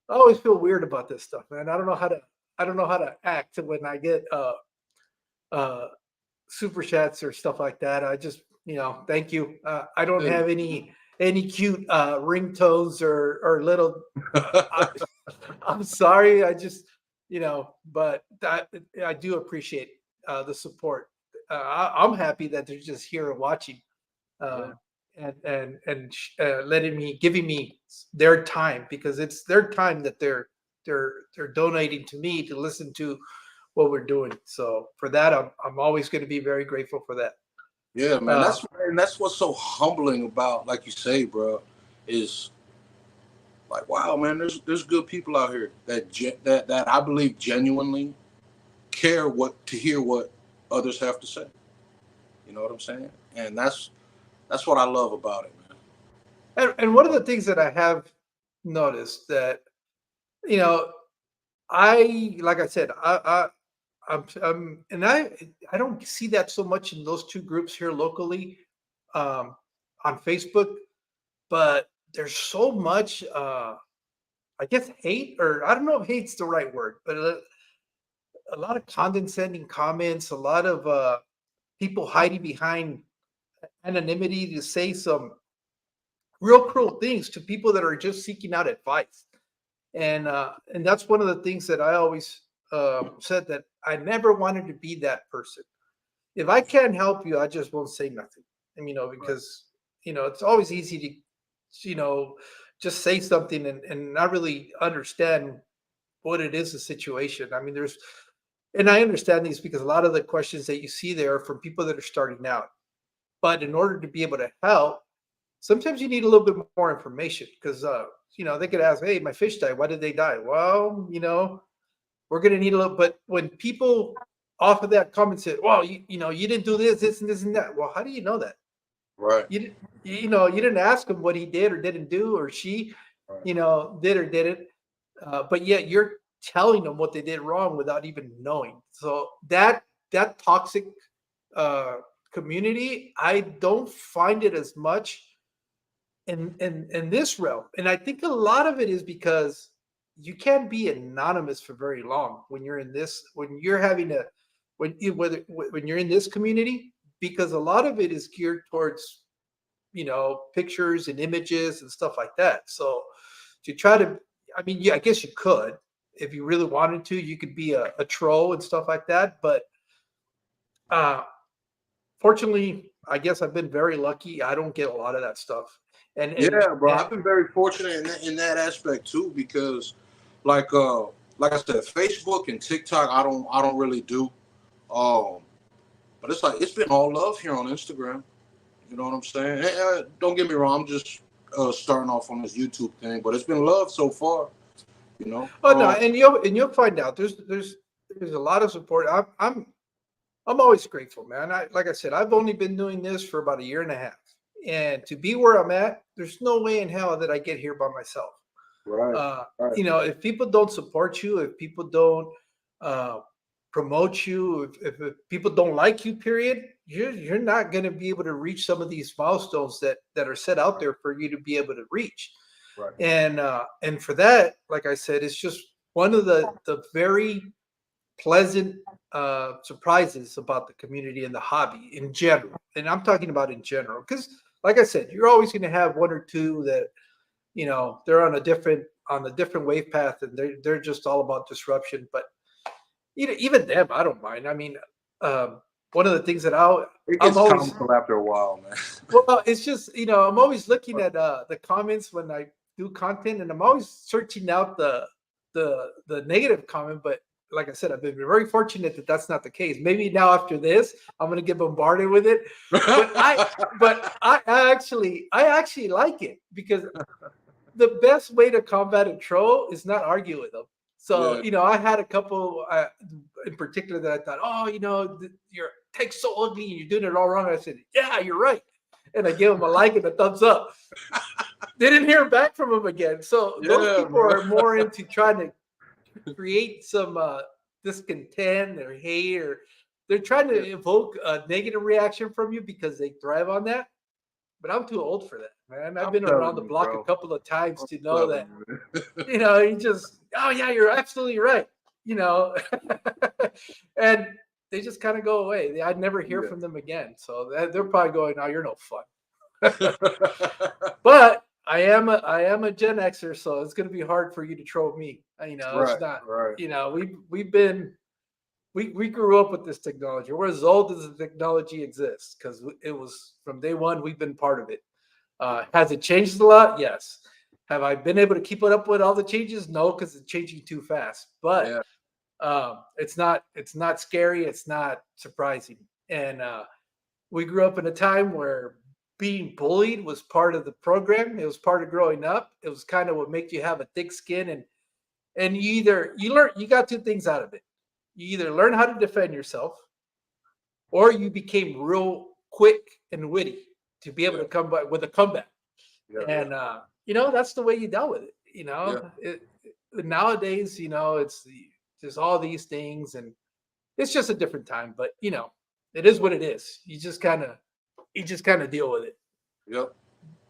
I always feel weird about this stuff, man. I don't know how to act when I get uh, super chats or stuff like that. I just, thank you. I don't Hey. have any cute ringtones or little. I'm sorry. I just, but I do appreciate the support. I'm happy that they're just here watching, Yeah. um, and giving me their time because it's their time that they're donating to me to listen to what we're doing. So for that, I'm always going to be very grateful for that. Yeah, man. Uh, That's what's so humbling about, like you say, bro, is like, wow, man. There's good people out here that I believe genuinely care to hear what others have to say. You know what I'm saying? And that's what I love about it, man. and one of the things that I have noticed that you know I like I said and I don't see that so much in those two groups here locally, um, on Facebook, but there's so much I guess hate, or I don't know if hate's the right word, but a lot of condescending comments, a lot of people hiding behind anonymity to say some real cruel things to people that are just seeking out advice. And that's one of the things that I always said, that I never wanted to be that person. If I can't help you, I just won't say nothing. And Right. because it's always easy to just say something and not really understand what it is, the situation. I mean, and I understand these because a lot of the questions that you see there are from people that are starting out. But in order to be able to help, sometimes you need a little bit more information because they could ask, "Hey, my fish died. Why did they die?" Well, we're going to need a little. But when people off of that comment said, well, you know, you didn't do this and this and that. Well, how do you know that? Right. You didn't, you know, you didn't ask him what he did or didn't do, or she, Right. you know, did or didn't. But yet you're telling them what they did wrong without even knowing. So that toxic uh, community, I don't find it as much in this realm. And I think a lot of it is because you can't be anonymous for very long when you're in this, when you're having a, when you're in this community, because a lot of it is geared towards, you know, pictures and images and stuff like that. So to try to, I mean, yeah, I guess you could, if you really wanted to, you could be a troll and stuff like that. But uh, fortunately, I guess I've been very lucky. I don't get a lot of that stuff. Yeah, bro. And I've been very fortunate in that aspect too, because like I said, Facebook and TikTok I don't really do. Um but it's like it's been all love here on Instagram. You know what I'm saying? Don't get me wrong, I'm just starting off on this YouTube thing, but it's been love so far, you know. oh no, and you'll find out. There's a lot of support. I'm always grateful, man. Like I said, I've only been doing this for about a year and a half, and to be where I'm at, there's no way in hell that I get here by myself. Right, right, You know, if people don't support you, if people don't uh, promote you, if people don't like you, period, you're not going to be able to reach some of these milestones that are set out there for you to be able to reach. right. And for that, like I said, it's just one of the very pleasant surprises about the community and the hobby in general. And I'm talking about in general, because like I said, you're always going to have one or two that, you know, they're on a different wave path, and they're just all about disruption. But you know, even them, I don't mind. I mean, one of the things that It I'm gets always, comical after a while, man. well, it's just, you know, I'm always looking at the comments when I do content, and I'm always searching out the negative comment. But like I said, I've been very fortunate that that's not the case. Maybe now after this, I'm going to get bombarded with it. But I actually like it, because the best way to combat a troll is not argue with them. So, Yeah. you know, I had a couple in particular that I thought, oh, you know, your text so ugly and you're doing it all wrong. I said, yeah, you're right. And I gave them a like and a thumbs up. They didn't hear back from them again. So those Yeah, people bro. are more into trying to create some discontent or hate, or they're trying to evoke a negative reaction from you because they thrive on that. But I'm too old for that, man. I've I'm been around telling the you, block a bro. couple of times I'm to know telling that, you, man. you know, you just, oh yeah, you're absolutely right, you know. And they just kind of go away. I'd never hear Yeah. from them again. So they're probably going, oh, you're no fun. But I am a Gen Xer, so it's gonna be hard for you to troll me. You know, it's Right, not, right. you know, we grew up with this technology. We're as old as the technology exists, because it was from day one, we've been part of it. Has it changed a lot? Yes. Have I been able to keep it up with all the changes? No, because it's changing too fast. But Yeah. it's not scary. It's not surprising. And we grew up in a time where being bullied was part of the program. It was part of growing up. It was kind of what made you have a thick skin, and you got two things out of it. You either learn how to defend yourself, or you became real quick and witty to be able Yeah. to come back with a comeback. Yeah. Yeah. And you know, that's the way you dealt with it. Yeah. Nowadays, you know, there's all these things, and it's just a different time. But you know, it is what it is. You just kind of deal with it. Yep.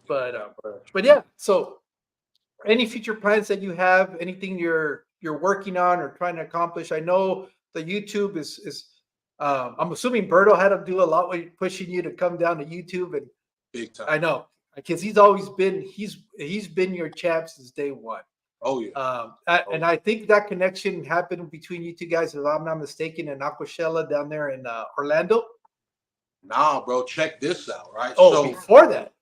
But Right. but yeah. So, any future plans that you have? Anything you're working on or trying to accomplish? I know the YouTube is. I'm assuming Berto had to do a lot with pushing you to come down to YouTube, and Big time. I know, because he's been your champ since day one. Oh yeah. And I think that connection happened between you two guys, if I'm not mistaken, in Aquashella down there in Orlando. Nah, bro. Check this out, right? Oh, So, before that.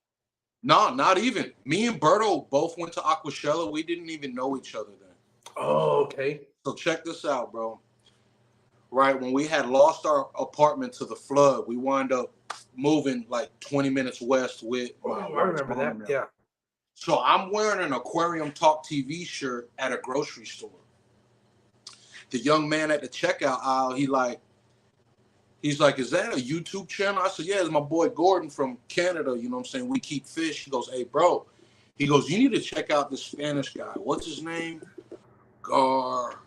nah, not even. Me and Berto both went to Aquashella. We didn't even know each other then. Oh, okay. So check this out, bro. Right when we had lost our apartment to the flood, we wound up moving like 20 minutes west with Oh, my I wife's remember mom that. and them. Yeah. So I'm wearing an Aquarium Talk TV shirt at a grocery store. The young man at the checkout aisle, He's like, is that a YouTube channel? I said, yeah, it's my boy Gordon from Canada. You know what I'm saying? We keep fish. He goes, hey, bro. He goes, you need to check out this Spanish guy. What's his name? Gar.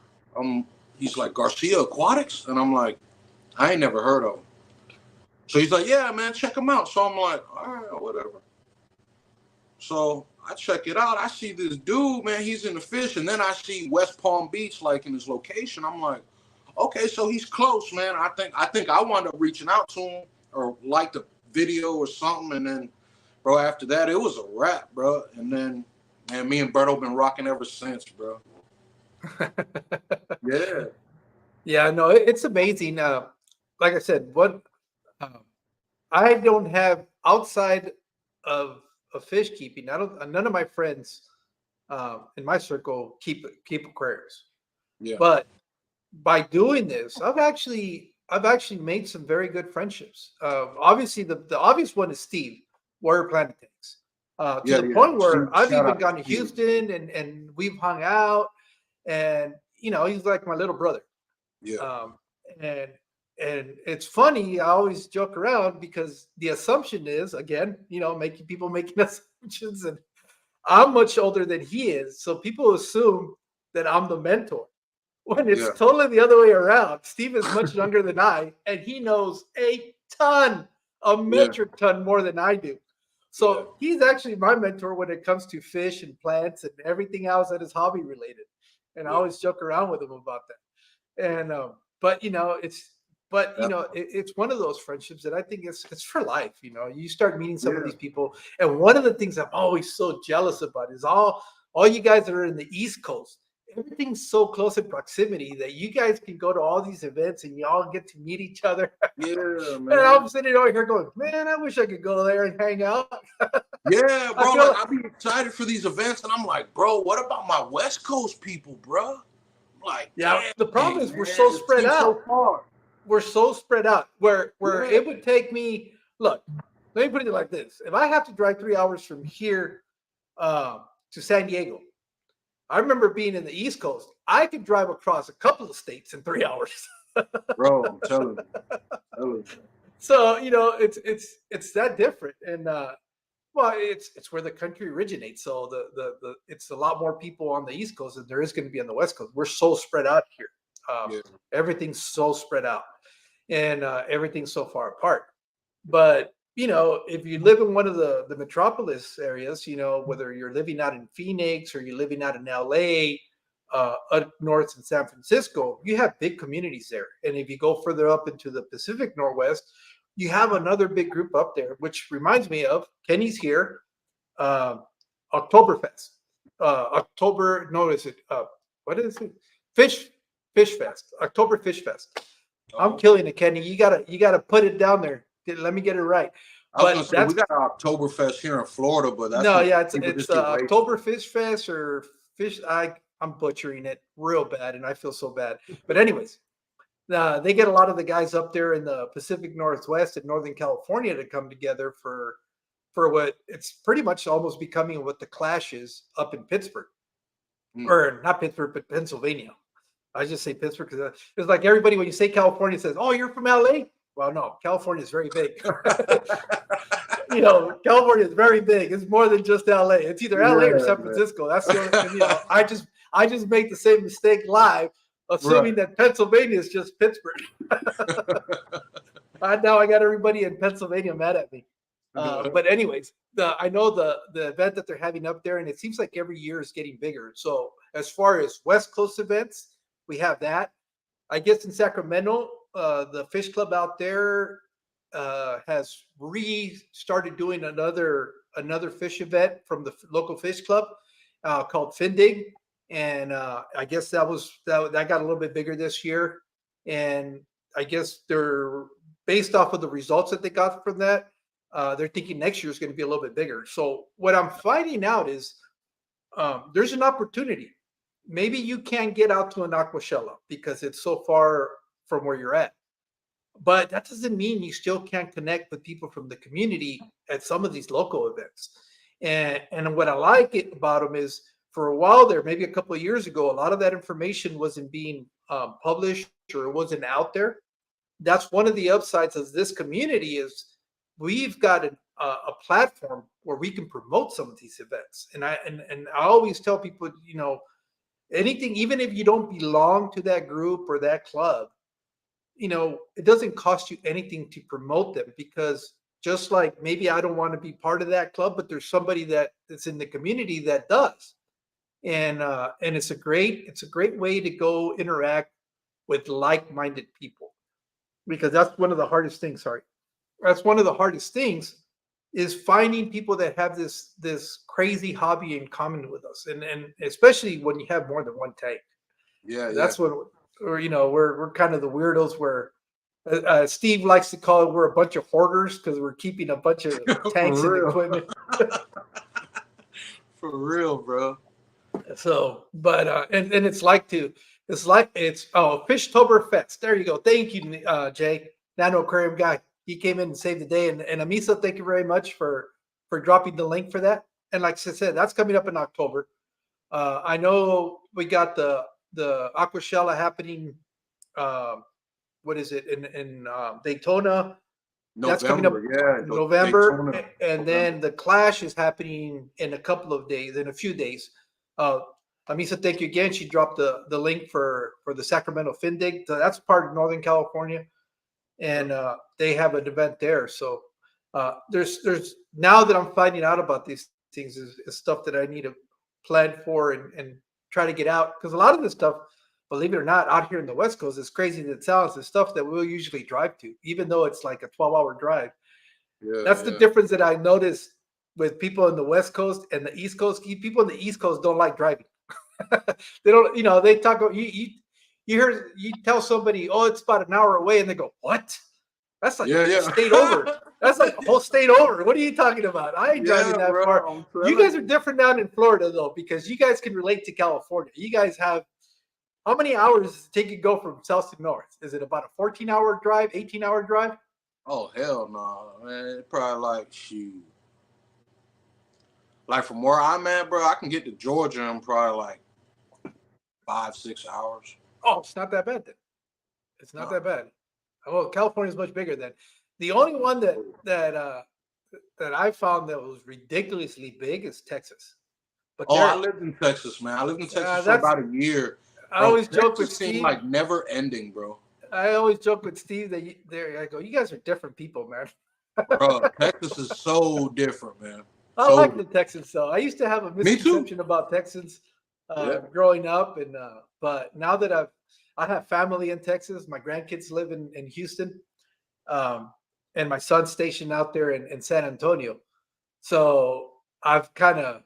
He's like, Garcia Aquatics? And I'm like, I ain't never heard of him. So he's like, yeah, man, check him out. So I'm like, all right, whatever. So I check it out. I see this dude, man, he's in the fish. And then I see West Palm Beach, like in his location. I'm like, okay, so he's close, man. I think I wound up reaching out to him or like the video or something. And then, bro, after that, it was a wrap, bro. And then, man, me and Berto been rocking ever since, bro. Yeah. Yeah, no, it's amazing. Like I said, um, I don't have outside of fish keeping. I don't. None of my friends in my circle keep aquariums. Yeah. But by doing this, I've actually made some very good friendships. Obviously, the obvious one is Steve, Warrior Planet Tanks. To the point where I've Shout even out gone to Steve. Houston and we've hung out, and he's like my little brother. Yeah. And it's funny. I always joke around because the assumption is again, making people making assumptions, and I'm much older than he is, so people assume that I'm the mentor when it's Yeah. totally the other way around. Steve is much younger than I, and he knows a Yeah. metric ton more than I do. So he's actually my mentor when it comes to fish and plants and everything else that is hobby related. And I Yeah. always joke around with him about that. And but it's one of those friendships that I think it's for life. You start meeting some of Yeah. these people, and one of the things I'm always so jealous about is all you guys that are in the East Coast. Everything's so close in proximity that you guys can go to all these events and y'all get to meet each other. Yeah, And man. I'm sitting over here going, man, I wish I could go there and hang out. Yeah, I bro. feel Like I be excited for these events, and I'm like, bro, what about my West Coast people, bro? I'm like, Yeah, damn, the problem is man, we're so it spread seems so out. far. We're so spread out where Yeah. it would take me. Look, let me put it like this: if I have to drive 3 hours from here to San Diego, I remember being in the East Coast. I could drive across a couple of states in 3 hours. Bro, I'm telling you. So it's that different, and well, it's where the country originates. So the it's a lot more people on the East Coast than there is going to be on the West Coast. We're so spread out here. Yeah. Everything's so spread out, and everything's so far apart. But if you live in one of the metropolis areas, whether you're living out in Phoenix or you're living out in LA, up north in San Francisco, you have big communities there. And if you go further up into the Pacific Northwest, you have another big group up there, which reminds me of Kenny's here, uh, Oktoberfest, October. No, is it what is it? Fish Fest, October Fish Fest. I'm killing it, Kenny. You gotta put it down there. Let me get it right. I was gonna But say we got an Oktoberfest here in Florida, but that's no, when yeah, people it's just get wasted. October Fish Fest or fish. I'm butchering it real bad, and I feel so bad. But anyways, they get a lot of the guys up there in the Pacific Northwest and Northern California to come together for what it's pretty much almost becoming what the Clash is up in Pittsburgh, or not Pittsburgh, but Pennsylvania. I just say Pittsburgh because it's like everybody when you say California says, "Oh, you're from LA." Well, no, California is very big. California is very big. It's more than just LA. It's either LA or San Francisco. That's the only. I just make the same mistake live, assuming that Pennsylvania is just Pittsburgh. Now I got everybody in Pennsylvania mad at me. But anyways, I know the event that they're having up there, and it seems like every year is getting bigger. So as far as West Coast events, we have that. I guess in Sacramento, the fish club out there has restarted doing another fish event from the local fish club called Findig, and I guess that got a little bit bigger this year, and I guess they're based off of the results that they got from that. They're thinking next year is going to be a little bit bigger. So what I'm finding out is there's an opportunity. Maybe you can't get out to an Aquashella because it's so far from where you're at. But that doesn't mean you still can't connect with people from the community at some of these local events. And what I like about them is for a while there, maybe a couple of years ago, a lot of that information wasn't being published or it wasn't out there. that's one of the upsides of this community is we've got a platform where we can promote some of these events. And I always tell people, anything, even if you don't belong to that group or that club, it doesn't cost you anything to promote them, because just like maybe I don't want to be part of that club, but there's somebody that's in the community that does. And it's a great way to go interact with like-minded people, because that's one of the hardest things. Sorry, that's one of the hardest things is finding people that have this crazy hobby in common with us, and especially when you have more than one tank. Yeah, yeah. That's what, or we're kind of the weirdos where Steve likes to call it, we're a bunch of hoarders because we're keeping a bunch of tanks and For real. equipment. For real, bro. So, but and it's Fishtoberfest. There you go. Thank you, Jay, Nano Aquarium guy. He came in and saved the day. And Amisa, thank you very much for dropping the link for that. And like I said, that's coming up in October. I know we got the Aquashella happening. What is it in Daytona? That's coming up November, yeah. November, Daytona. and then the Clash is happening in a few days. Uh, Amisa, thank you again. She dropped the link for the Sacramento Findig. So that's part of Northern California, and they have an event there. So there's now that I'm finding out about these things is stuff that I need to plan for and try to get out, because a lot of this stuff, believe it or not, out here in the West Coast, as crazy as it sounds, is stuff that we'll usually drive to, even though it's like a 12-hour drive. Yeah, That's the difference that I noticed with people in the West Coast and the East Coast. People in the East Coast don't like driving. They don't, they talk about you tell somebody, oh, it's about an hour away, and they go, what? That's like yeah, a yeah. state over. That's like a whole state over. What are you talking about? I ain't driving that bro, far. You guys are different down in Florida, though, because you guys can relate to California. You guys have, how many hours does it take you to go from south to north? Is it about a 14-hour drive, 18-hour drive? Oh hell no, man! It's probably like shoot. Like from where I'm at, bro, I can get to Georgia in probably like 5-6 hours. Oh, it's not that bad then. It's not that bad. Oh, California is much bigger than. The only one that I found that was ridiculously big is Texas. But Oh, I lived in Texas, man. I lived in Texas for about a year. I Bro, always joke with Texas seemed Steve. like never ending, bro. I always joke with Steve that I go, you guys are different people, man. Bro, Texas is so different, man. I like the Texans, though. I used to have a misconception about Texans growing up, and but now that I have family in Texas, my grandkids live in Houston, and my son's stationed out there in San Antonio. So I've kind of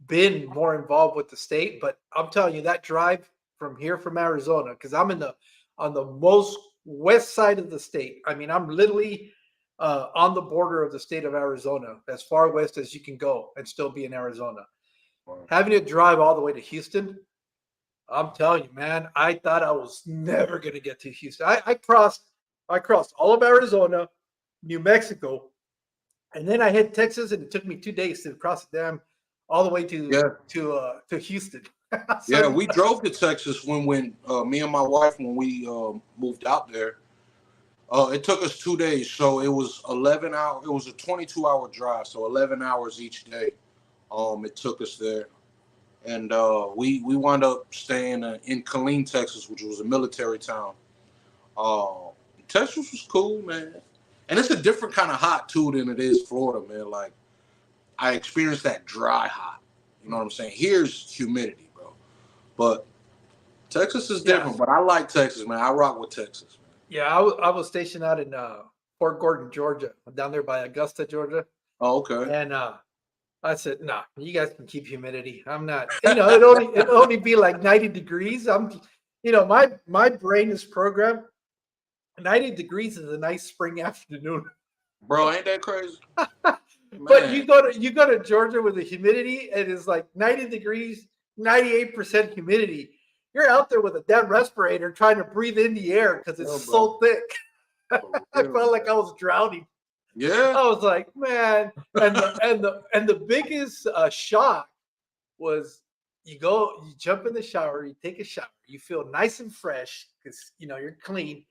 been more involved with the state. But I'm telling you, that drive from Arizona, because I'm on the most west side of the state. I mean, I'm literally on the border of the state of Arizona, as far west as you can go and still be in Arizona. Wow. Having to drive all the way to Houston, I'm telling you, man, I thought I was never going to get to Houston. I crossed all of Arizona, New Mexico, and then I hit Texas, and it took me 2 days to cross the dam all the way to Houston. So, yeah, we drove to Texas when me and my wife, when we moved out there. It took us 2 days, so it was 11 hours. It was a 22-hour drive, so 11 hours each day. It took us there, and we wound up staying in Killeen, Texas, which was a military town. Texas was cool, man, and it's a different kind of hot too than it is Florida, man. Like I experienced that dry hot. You know what I'm saying? Here's humidity, bro, but Texas is different. But I like Texas, man. I rock with Texas. Yeah, I was stationed out in Fort Gordon, Georgia, down there by Augusta, Georgia. Oh, okay. And I said, "Nah, you guys can keep humidity. I'm not. It'll only be like 90 degrees. My brain is programmed. 90 degrees is a nice spring afternoon. Bro, ain't that crazy? But you go to Georgia with the humidity, and it's like 90 degrees, 98% humidity. You're out there with a dead respirator trying to breathe in the air because it's so thick. I felt like I was drowning. Yeah, I was like, man, and the biggest shock was you jump in the shower, you take a shower, you feel nice and fresh because you're clean.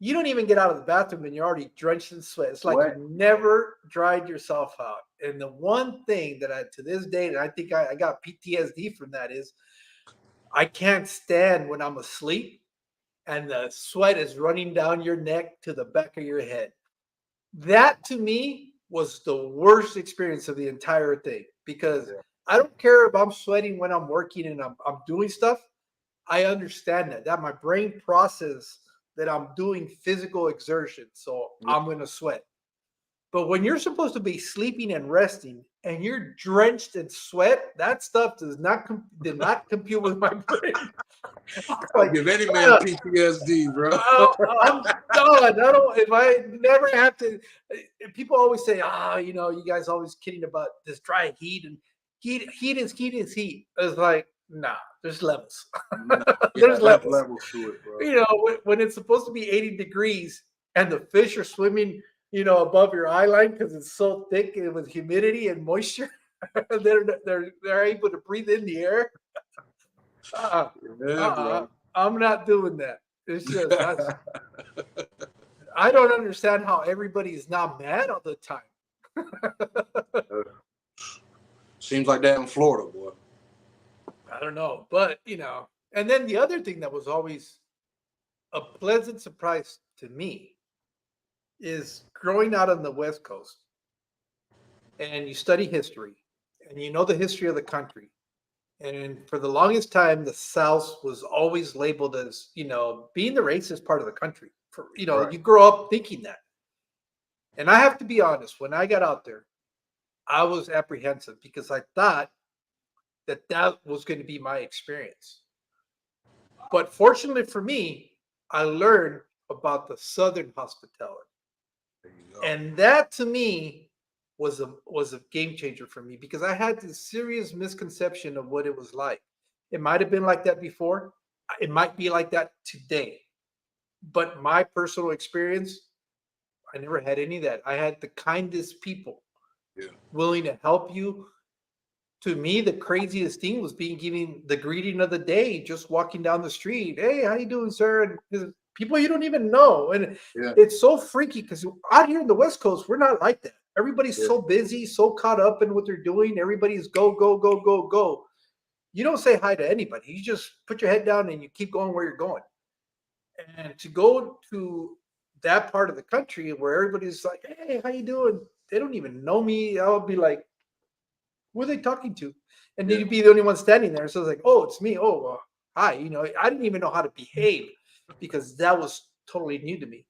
you don't even get out of the bathroom and you're already drenched in sweat. It's like Sweat. you never dried yourself out. And the one thing that I, to this day, and I think I got PTSD from that is I can't stand when I'm asleep and the sweat is running down your neck to the back of your head. That to me was the worst experience of the entire thing because Yeah. I don't care if I'm sweating when I'm working and I'm doing stuff. I understand that my brain process that I'm doing physical exertion, so Yeah. I'm gonna sweat. But when you're supposed to be sleeping and resting, and you're drenched in sweat, that stuff did not compute with my brain. I'll Like, give any man PTSD, bro. I'm done. I don't. If I never have to, people always say, you guys always kidding about this dry heat and heat is heat is heat. It's like, nah, there's levels. Nah, yeah, There's there's levels. levels to it, bro. When it's supposed to be 80 degrees and the fish are swimming, above your eye line because it's so thick and with humidity and moisture, they're able to breathe in the air. Uh-uh, Yeah, uh-uh. bro. I'm not doing that. It's just I don't understand how everybody is not mad all the time. Seems like that in Florida, boy. I don't know, but and then the other thing that was always a pleasant surprise to me is growing out on the West Coast and you study history and you know the history of the country. And for the longest time, the South was always labeled as, being the racist part of the country. Right. You grow up thinking that. And I have to be honest, when I got out there, I was apprehensive because I thought that was going to be my experience. But fortunately for me, I learned about the Southern hospitality. There you go. And that to me was a game changer for me because I had this serious misconception of what it was like. It might have been like that before. It might be like that today. But my personal experience, I never had any of that. I had the kindest people Yeah. willing to help you. To me, the craziest thing was being given the greeting of the day, just walking down the street. Hey, how you doing, sir? And people you don't even know. And Yeah. it's so freaky because out here in the West Coast, we're not like that. Everybody's Yeah. so busy, so caught up in what they're doing. Everybody's go, go, go, go, go. You don't say hi to anybody. You just put your head down and you keep going where you're going. And to go to that part of the country where everybody's like, hey, how you doing? They don't even know me. I would be like, who are they talking to? And then Yeah. you'd be the only one standing there. So it's like, oh, it's me. Oh, hi. I didn't even know how to behave because that was totally new to me.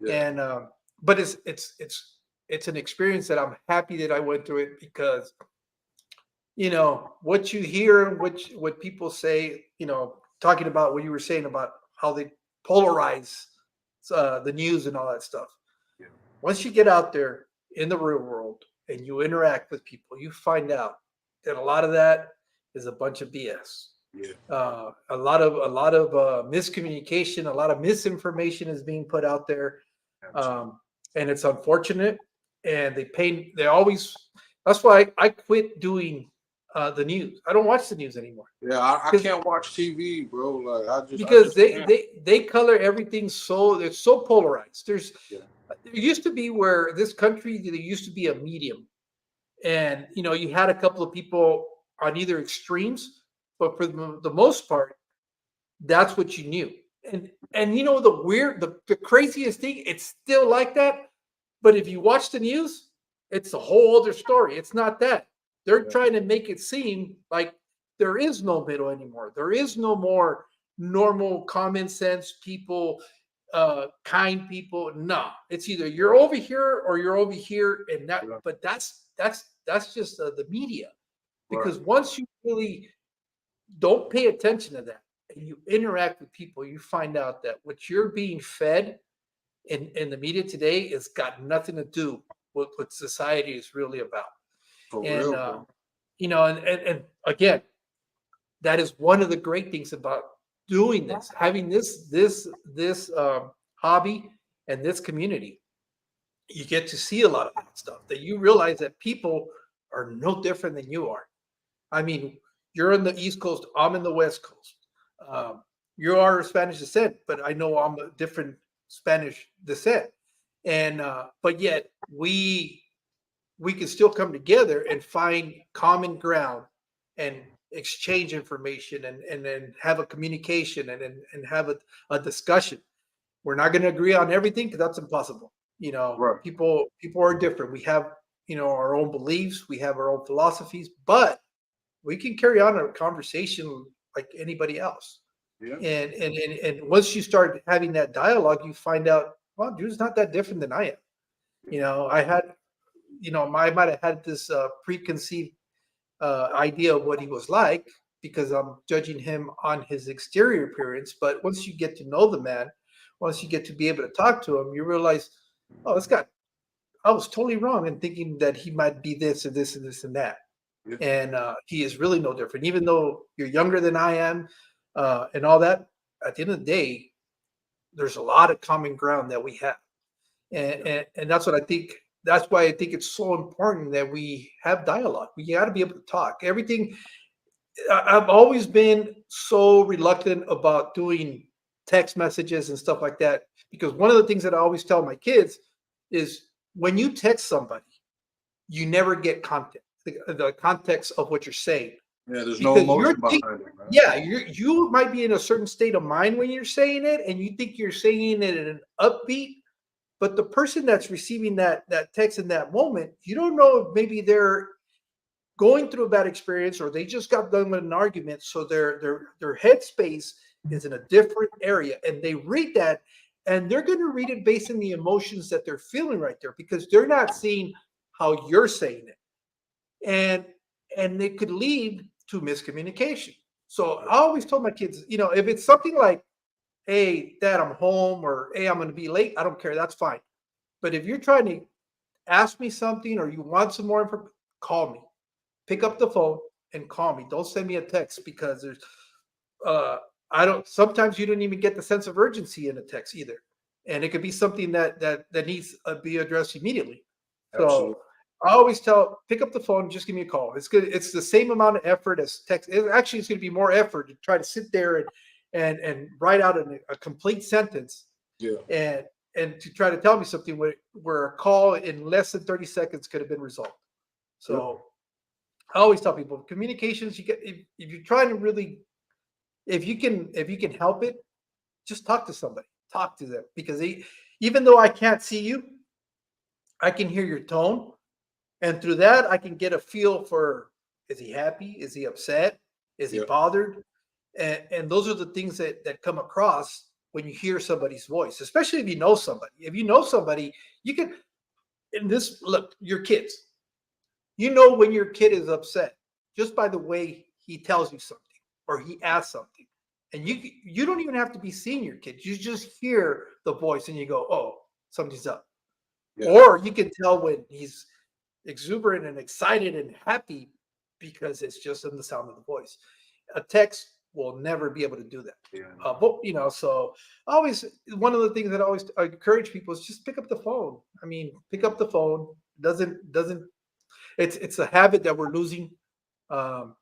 Yeah. And but it's an experience that I'm happy that I went through it because what you hear and what people say, talking about what you were saying about how they polarize the news and all that stuff. Yeah. Once you get out there in the real world and you interact with people, you find out that a lot of that is a bunch of BS. Yeah. A lot of miscommunication, a lot of misinformation is being put out there, and it's unfortunate. And they always. That's why I quit doing the news. I don't watch the news anymore. Yeah, I can't watch TV, bro. Like I Because just can't. they color everything so they're so polarized. Yeah. There used to be where this country there used to be a medium, and you had a couple of people on either extremes, but for the most part, that's what you knew. And the craziest thing, it's still like that. But if you watch the news, it's a whole other story. It's not that. They're Yeah. trying to make it seem like there is no middle anymore. There is no more normal common sense people, kind people. No, it's either you're over here or you're over here, and that. Yeah. But that's just the media, Right. because once you really don't pay attention to that and you interact with people, you find out that what you're being fed in the media today has got nothing to do with what society is really about. For And real, bro. and again, that is one of the great things about doing this, having this hobby and this community. You get to see a lot of that stuff that you realize that people are no different than you are. I mean, you're in the East Coast, I'm in the West Coast. You are of Spanish descent, but I know I'm a different Spanish descent, and but yet we can still come together and find common ground and exchange information and then have a communication and have a discussion. We're not going to agree on everything because that's impossible. Right. People are different. We have our own beliefs, we have our own philosophies, but we can carry on a conversation like anybody else. Yeah. And once you start having that dialogue, you find out, well, dude's not that different than I am. I had, I might have had this preconceived idea of what he was like because I'm judging him on his exterior appearance. But once you get to know the man, once you get to be able to talk to him, you realize, oh, this guy, I was totally wrong in thinking that he might be this or this and this and that. Yeah. And he is really no different, even though you're younger than I am and all that. At the end of the day, there's a lot of common ground that we have. And that's what I think. That's why I think it's so important that we have dialogue. We got to be able to talk. Everything. I've always been so reluctant about doing text messages and stuff like that because one of the things that I always tell my kids is when you text somebody, you never get content, the context of what you're saying. Yeah, there's no Because emotion behind it, man. yeah, you might be in a certain state of mind when you're saying it, and you think you're saying it in an upbeat. But the person that's receiving that text in that moment, you don't know if maybe they're going through a bad experience or they just got done with an argument. So their headspace is in a different area, and they read that, and they're going to read it based on the emotions that they're feeling right there because they're not seeing how you're saying it, and it could lead to miscommunication. So I always told my kids, if it's something like, hey, dad, I'm home, or hey, I'm going to be late, I don't care. That's fine. But if you're trying to ask me something or you want some more information, call me. Pick up the phone and call me. Don't send me a text because uh, I don't, sometimes you don't even get the sense of urgency in a text either. And it could be something that needs to be addressed immediately. Absolutely. So I always pick up the phone, just give me a call. It's good. It's the same amount of effort as text. It's going to be more effort to try to sit there and write out a complete sentence. Yeah. And to try to tell me something where a call in less than 30 seconds could have been resolved. So I always tell people communications, you get if you're trying to really, if you can help it, just talk to somebody, talk to them because even though I can't see you, I can hear your tone. And through that, I can get a feel for, is he happy? Is he upset? Is he bothered? And those are the things that come across when you hear somebody's voice, especially if you know somebody. If you know somebody, you can, look, your kids, when your kid is upset just by the way he tells you something or he asks something. And you don't even have to be seeing your kid. You just hear the voice and you go, oh, something's up. Yeah. Or you can tell when he's exuberant and excited and happy because it's just in the sound of the voice. A text will never be able to do that. Yeah. But so always one of the things that I always encourage people is just pick up the phone. I mean, pick up the phone. Doesn't it's a habit that we're losing. And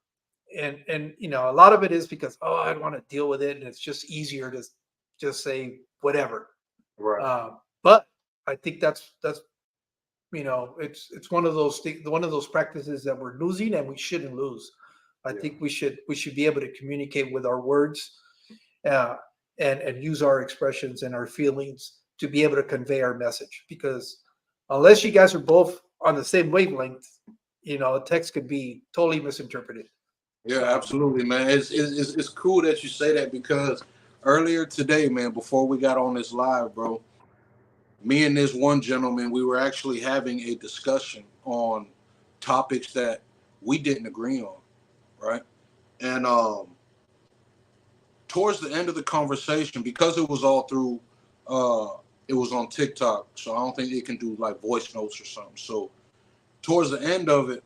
a lot of it is because I don't want to deal with it, and it's just easier to just say whatever. Right. But I think that's it's one of those things, one of those practices that we're losing, and we shouldn't lose. I think we should be able to communicate with our words, and use our expressions and our feelings to be able to convey our message. Because unless you guys are both on the same wavelength, a text could be totally misinterpreted. Yeah, absolutely, man. It's cool that you say that because earlier today, man, before we got on this live, bro, me and this one gentleman, we were actually having a discussion on topics that we didn't agree on, right? And towards the end of the conversation, because it was all through, it was on TikTok, so I don't think it can do like voice notes or something. So towards the end of it,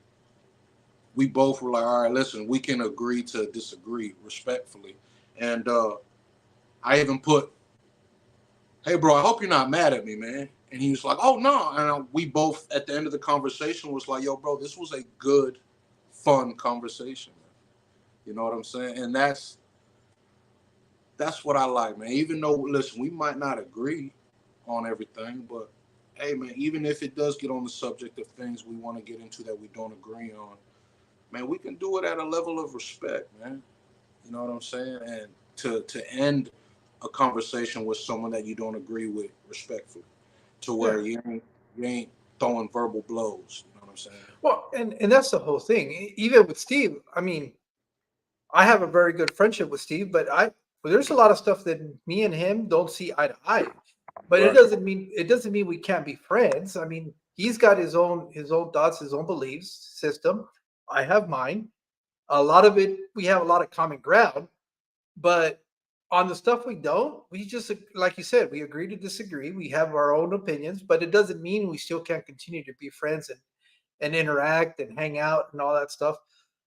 we both were like, all right, listen, we can agree to disagree respectfully. And I even put, hey, bro, I hope you're not mad at me, man. And he was like, oh, no. And we both, at the end of the conversation, was like, yo, bro, this was a good, fun conversation. Man. You know what I'm saying? And that's what I like, man. Even though, listen, we might not agree, on everything. But hey, man, even if it does get on the subject of things we want to get into that we don't agree on, man, we can do it at a level of respect, man. You know what I'm saying? And to end a conversation with someone that you don't agree with respectfully, to where Yeah. you ain't throwing verbal blows. You know what I'm saying? Well, and that's the whole thing. Even with Steve, I mean, I have a very good friendship with Steve, but there's a lot of stuff that me and him don't see eye to eye. But Right. it doesn't mean we can't be friends. I mean, he's got his own thoughts, his own beliefs system. I have mine. A lot of it, we have a lot of common ground, but on the stuff we don't, we just, like you said, we agree to disagree. We have our own opinions, but it doesn't mean we still can't continue to be friends and interact and hang out and all that stuff.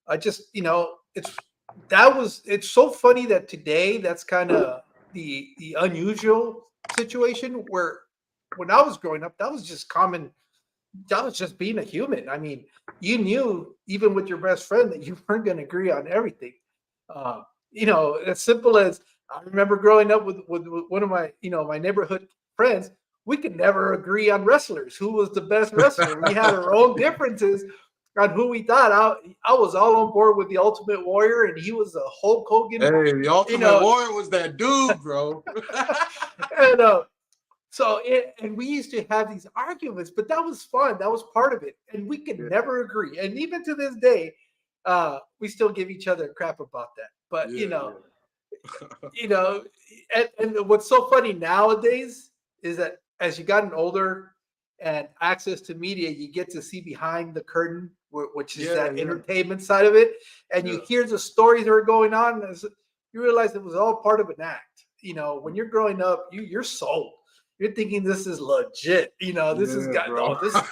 I just, it's so funny that today that's kind of the unusual situation where when I was growing up, that was just common. That was just being a human. I mean, you knew even with your best friend that you weren't going to agree on everything. Uh, as simple as I remember growing up with one of my, my neighborhood friends, we could never agree on wrestlers, who was the best wrestler. We had our own differences on who we thought. I was all on board with the Ultimate Warrior, and he was a Hulk Hogan. Hey, the Ultimate Warrior was that dude, bro. and and we used to have these arguments, but that was fun. That was part of it, and we could never agree. And even to this day, we still give each other crap about that. But and what's so funny nowadays is that as you gotten older and access to media, you get to see behind the curtain, which is that entertainment side of it, and you hear the stories that are going on. You realize it was all part of an act. When you're growing up, you're sold. You're thinking this is legit. This is got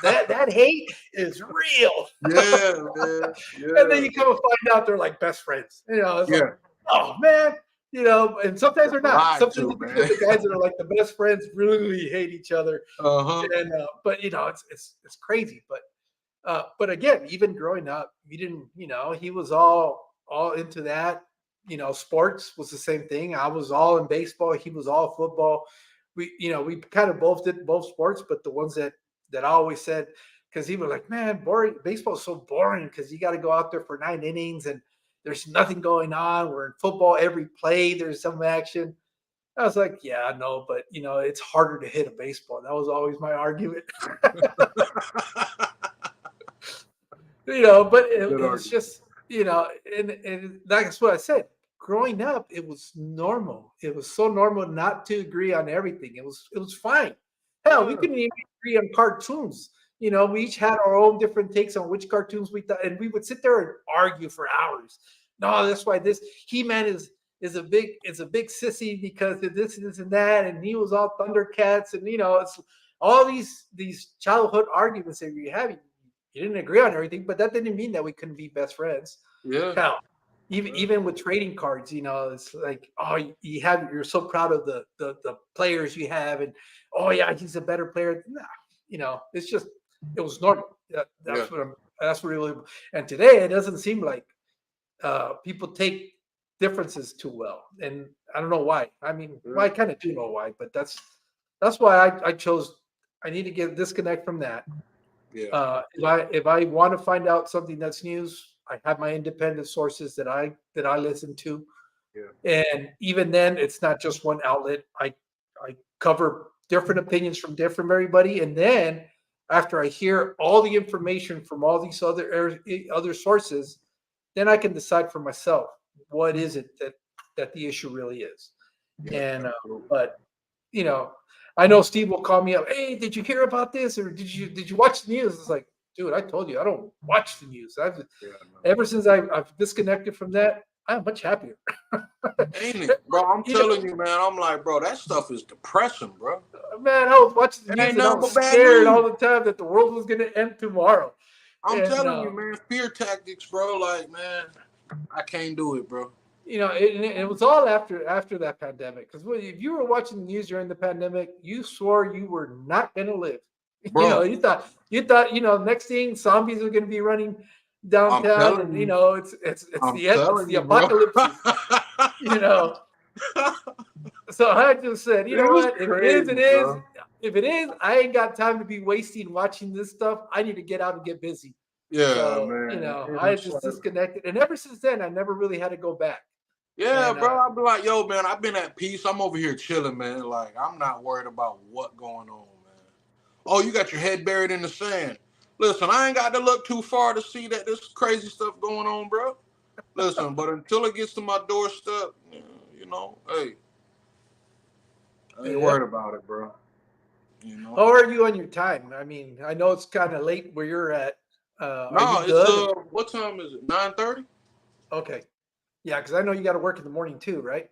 that hate is real. Yeah, man. Yeah. And then you come and find out they're like best friends. It's like, oh man. And sometimes they're not. Sometimes the guys that are like the best friends really hate each other. And but it's crazy. But again, even growing up, we didn't. He was all into that. Sports was the same thing. I was all in baseball. He was all football. We kind of both did both sports, but the ones that I always said, because he was like, man, boring. Baseball is so boring because you got to go out there for 9 innings and there's nothing going on. We're in football, every play there's some action. I was like, yeah, I know, but it's harder to hit a baseball. That was always my argument. But it was just, and that's what I said. Growing up, it was normal. It was so normal not to agree on everything. It was fine. Hell, we couldn't even agree on cartoons. We each had our own different takes on which cartoons we thought, and we would sit there and argue for hours. No, that's why this He-Man is a big sissy because of this and that, and he was all Thundercats, and it's all these childhood arguments that we have. You didn't agree on everything, but that didn't mean that we couldn't be best friends. Yeah. Hell, even with trading cards, it's like, oh, you're so proud of the players you have, and oh yeah, he's a better player. Nah, it's just it was normal. That's what really. And today it doesn't seem like people take differences too well, and I don't know why. I mean, well, I kind of do know why, but that's why I chose. I need to get disconnect from that. Yeah. If I want to find out something that's news, I have my independent sources that I listen to. Yeah. And even then, it's not just one outlet. I cover different opinions from different everybody, and then after I hear all the information from all these other sources, then I can decide for myself what is it that the issue really is. Yeah, and but I know Steve will call me up. Hey, did you hear about this, or did you watch the news? It's like, dude, I told you I don't watch the news. Ever since I've disconnected from that, I'm much happier. Ain't it, bro? I'm telling you, man. I'm like, bro, that stuff is depressing, bro. Man, I was watching the news and I was scared all the time that the world was going to end tomorrow. I'm telling you, man, fear tactics, bro. Like, man, I can't do it, bro. It was all after that pandemic. Because if you were watching the news during the pandemic, you swore you were not going to live. Bro. You thought, next thing zombies are going to be running downtown, and it's the apocalypse. So I just said, what? If it is, it is. if it is, I ain't got time to be wasting watching this stuff. I need to get out and get busy. Yeah, So, man. And I it's just like, disconnected. And ever since then, I never really had to go back. yeah, And bro. I'll be like, yo, man, I've been at peace. I'm over here chilling, man. Like, I'm not worried about what going on, man. Oh, you got your head buried in the sand. Listen, I ain't got to look too far to see that there's crazy stuff going on, bro. Listen, but until it gets to my doorstep, you know, hey, I ain't yeah. worried about it, bro. You know. How are you on your time? I mean, I know it's kind of late where you're at. Are you No, it's good? what time is it? 9:30? Okay. Yeah, because I know you got to work in the morning too, right?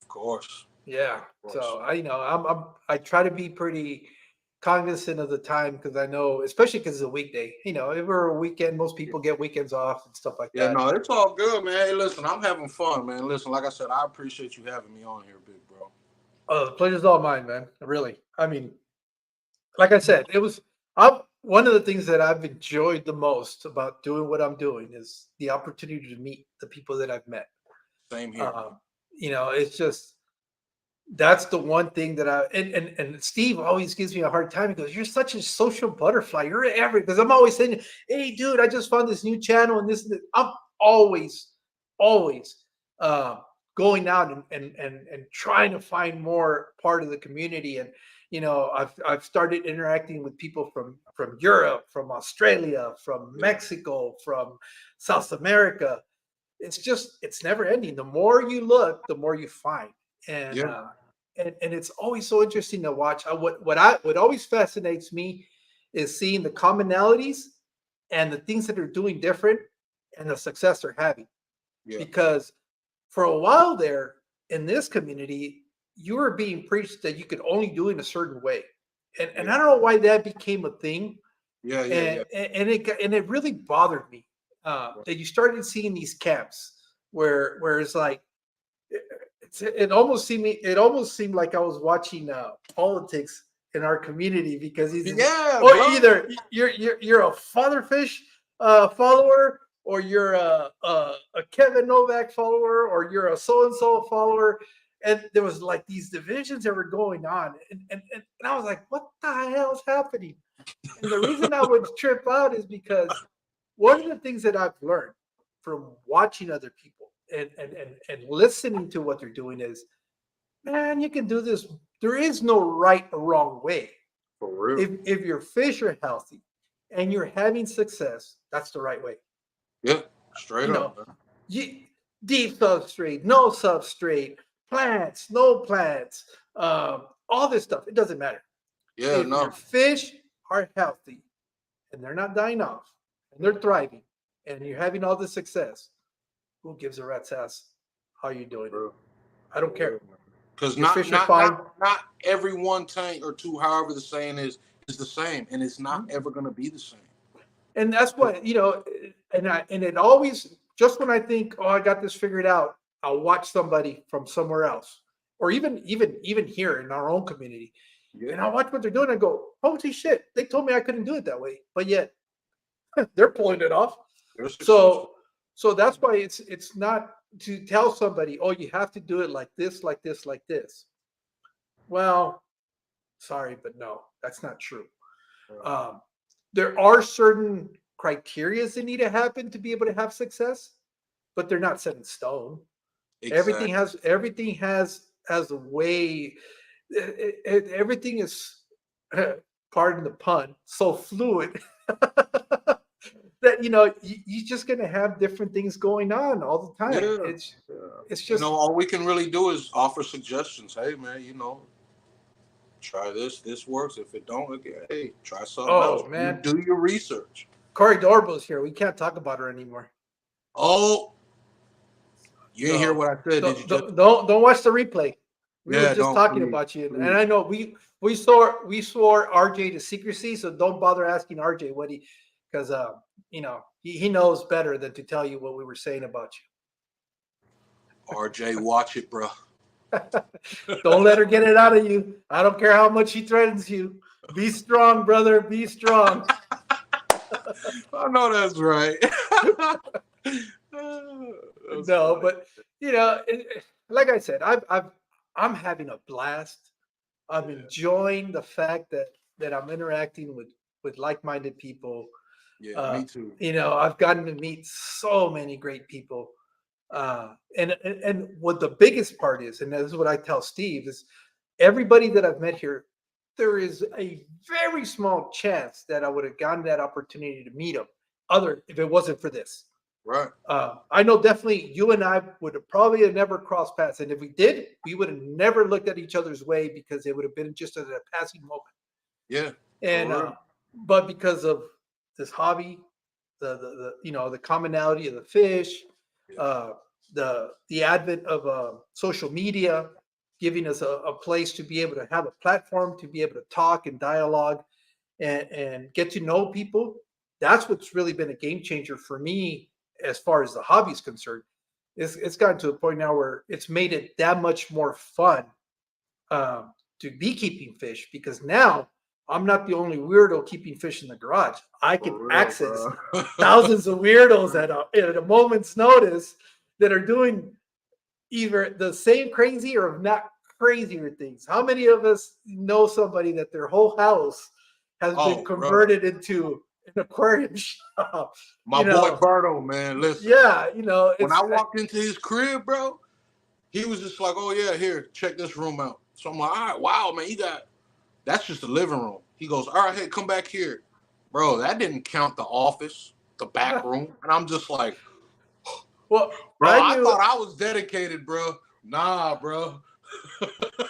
Of course. Yeah. Of course. So I try to be pretty cognizant of the time because I know, especially because it's a weekday. If we're a weekend, most people get weekends off and stuff like Yeah, that. no, it's all good, man. Hey, listen, I'm having fun, man. Listen, like I said, I appreciate you having me on here, big bro. The pleasure's all mine, man. Really. I mean, like I said, I'm one of the things that I've enjoyed the most about doing what I'm doing is the opportunity to meet the people that I've met. Same here. Um, it's just that's the one thing that and Steve always gives me a hard time. He goes, "You're such a social butterfly. You're every," because I'm always saying, "Hey, dude, I just found this new channel and this." And this. I'm always, always uh, going out and trying to find more part of the community. And I've started interacting with people from Europe, from Australia, from Mexico, from South America. It's never ending. The more you look, the more you find. And Yeah. and it's always so interesting to watch. What always fascinates me is seeing the commonalities and the things that are doing different and the success they're having. Yeah. Because for a while there in this community, you were being preached that you could only do it in a certain way. And Yeah. I don't know why that became a thing. Yeah. Yeah. And Yeah. it really bothered me that you started seeing these camps where it's like it almost seemed like I was watching politics in our community because Yeah, or bro. either you're a fatherfish follower or you're a Kevin Novak follower or you're a so and so follower, and there was like these divisions that were going on, and I was like, what the hell is happening? And the reason I would trip out is because one of the things that I've learned from watching other people and listening to what they're doing is, man, you can do this. There is no right or wrong way. For real. If your fish are healthy and you're having success, that's the right way. Yeah. Straight You up, know, man. you, deep substrate, no substrate, plants, no plants, all this stuff. It doesn't matter. Yeah. If your No. fish are healthy and they're not dying off and they're thriving and you're having all this success, who gives a rat's ass how you're doing it? I don't care. Because Your not fish are not fine. not not every one tank or two, however the saying is the same, and it's not ever gonna be the same. And that's what, and it always, just when I think, oh, I got this figured out, I'll watch somebody from somewhere else. Or even here in our own community. Yeah. And I watch what they're doing and go, holy shit, they told me I couldn't do it that way. But yet they're pulling it off. They're successful. So that's why it's not to tell somebody, oh, you have to do it like this, like this, like this. Well, sorry, but no, that's not true. Um, there are certain criterias that need to happen to be able to have success, but they're not set in stone. Exactly. Everything has a way. Everything is, pardon the pun, so fluid that you're just gonna have different things going on all the time. Yeah. Yeah. It's just All we can really do is offer suggestions. Hey, man, try this. This works. If it don't, again, hey, try something else. oh You man, do your research. Corey Dorbo's here. We can't talk about her anymore. Oh, you ain't hear So what I said, did you? Just don't watch the replay. We were yeah, just don't talking please, about you, and please. I know we swore RJ to secrecy, so don't bother asking RJ what because he knows better than to tell you what we were saying about RJ, watch it, bro. you. Don't let her get it out of you. I don't care how much she threatens you. Be strong, brother. Be strong. I know that's right. That's No, funny. but like I said, I'm having a blast. I'm enjoying the fact that I'm interacting with like-minded people. Yeah, me too. I've gotten to meet so many great people. And what the biggest part is, and this is what I tell Steve, is everybody that I've met here, there is a very small chance that I would have gotten that opportunity to meet them, other if it wasn't for this. Right. I know definitely you and I would have probably have never crossed paths, and if we did, we would have never looked at each other's way because it would have been just at a passing moment. Yeah. And but because of this hobby, the commonality of the fish, Yeah. the advent of social media, giving us a place to be able to have a platform to be able to talk and dialogue and get to know people. That's what's really been a game changer for me as far as the hobby is concerned. It's gotten to a point now where it's made it that much more fun to be keeping fish because now I'm not the only weirdo keeping fish in the garage. I can For real, access bro. thousands of weirdos at a moment's notice that are doing either the same crazy or not crazier things. How many of us know somebody that their whole house has been Oh, bro. converted into an aquarium shop? My boy Berto, man. Listen. Yeah, When I walked into his crib, bro, he was just like, "Oh yeah, here, check this room out." So I'm like, "All right, wow, man, that's just the living room." He goes, "All right, hey, come back here, bro." That didn't count the office, the back room, and I'm just like, well, "Bro, I thought I was dedicated, bro. Nah, bro."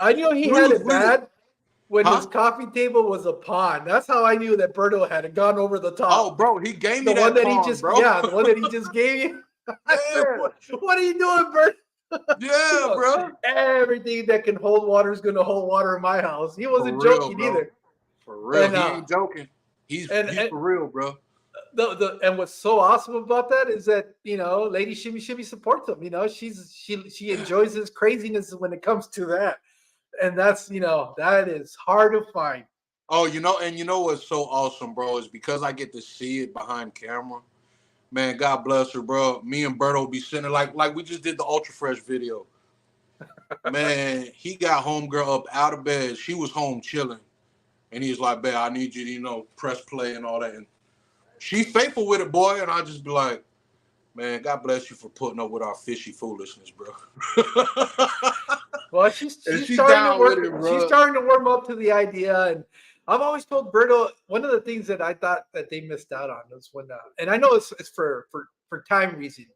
I knew he It had was it weird. bad when Huh? his coffee table was a pond. That's how I knew that Berto had gone over the Oh, top. bro, he gave me The one that that he pawn, just, bro. yeah, the one that he just gave you. I said, Yeah, what are you doing, Bert? yeah, bro. Everything that can hold water is going to hold water in my house. He For wasn't real, joking bro. either. For real, And he ain't joking. He's and for real, bro. and what's so awesome about that is that Lady Shimmy Shimmy supports him. She enjoys his craziness when it comes to that, and that's that is hard to find. Oh, and you know what's so awesome, bro, is because I get to see it behind camera. Man, God bless her, bro. Me and Berto be sitting like we just did the Ultra Fresh video. Man, he got homegirl up out of bed. She was home chilling. And he's like, "Babe, I need you to, press play and all that." And she faithful with it, boy. And I just be like, "Man, God bless you for putting up with our fishy foolishness, bro." Well, she's And she's she starting to down with work. it, She's bro. starting to warm up to the idea, and I've always told Berto one of the things that I thought that they missed out on was when, and I know it's for time reason,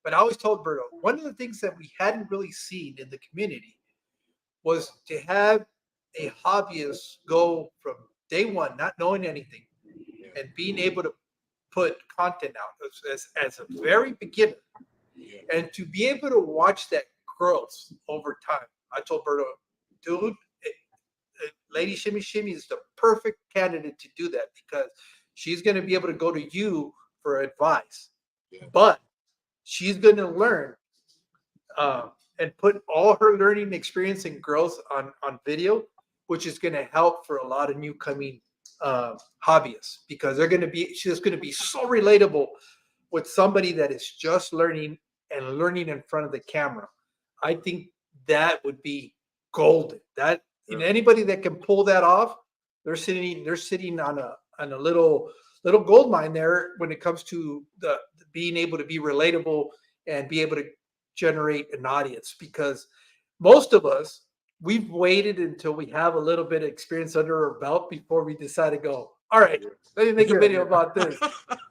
but I always told Berto one of the things that we hadn't really seen in the community was to have a hobbyist go from day one, not knowing anything, Yeah, and being able to put content out as a very beginner, yeah, and to be able to watch that growth over time. I told Berto, dude, Lady Shimmy Shimmy is the perfect candidate to do that because she's going to be able to go to you for advice, yeah. but she's going to learn and put all her learning experience and growth on video, which is going to help for a lot of new coming hobbyists because she's going to be so relatable with somebody that is just learning and learning in front of the camera. I think that would be golden. That anybody that can pull that off, they're sitting on a little gold mine there when it comes to the being able to be relatable and be able to generate an audience because most of us we've waited until we have a little bit of experience under our belt before we decide to go, all right, let me make a Yeah, video yeah. about this.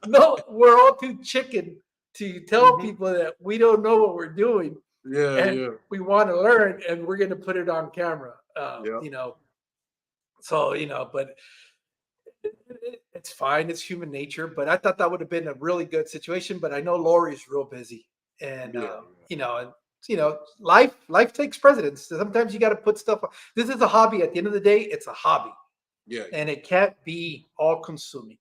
No, we're all too chicken to tell Mhm. people that we don't know what we're doing Yeah, and yeah, we want to learn and we're going to put it on camera. yeah. So but it's fine. It's human nature. But I thought that would have been a really good situation. But I know Lori's real busy, and Yeah, life takes precedence. Sometimes you got to put stuff. This is a hobby. At the end of the day, it's a hobby, yeah, and it can't be all consuming.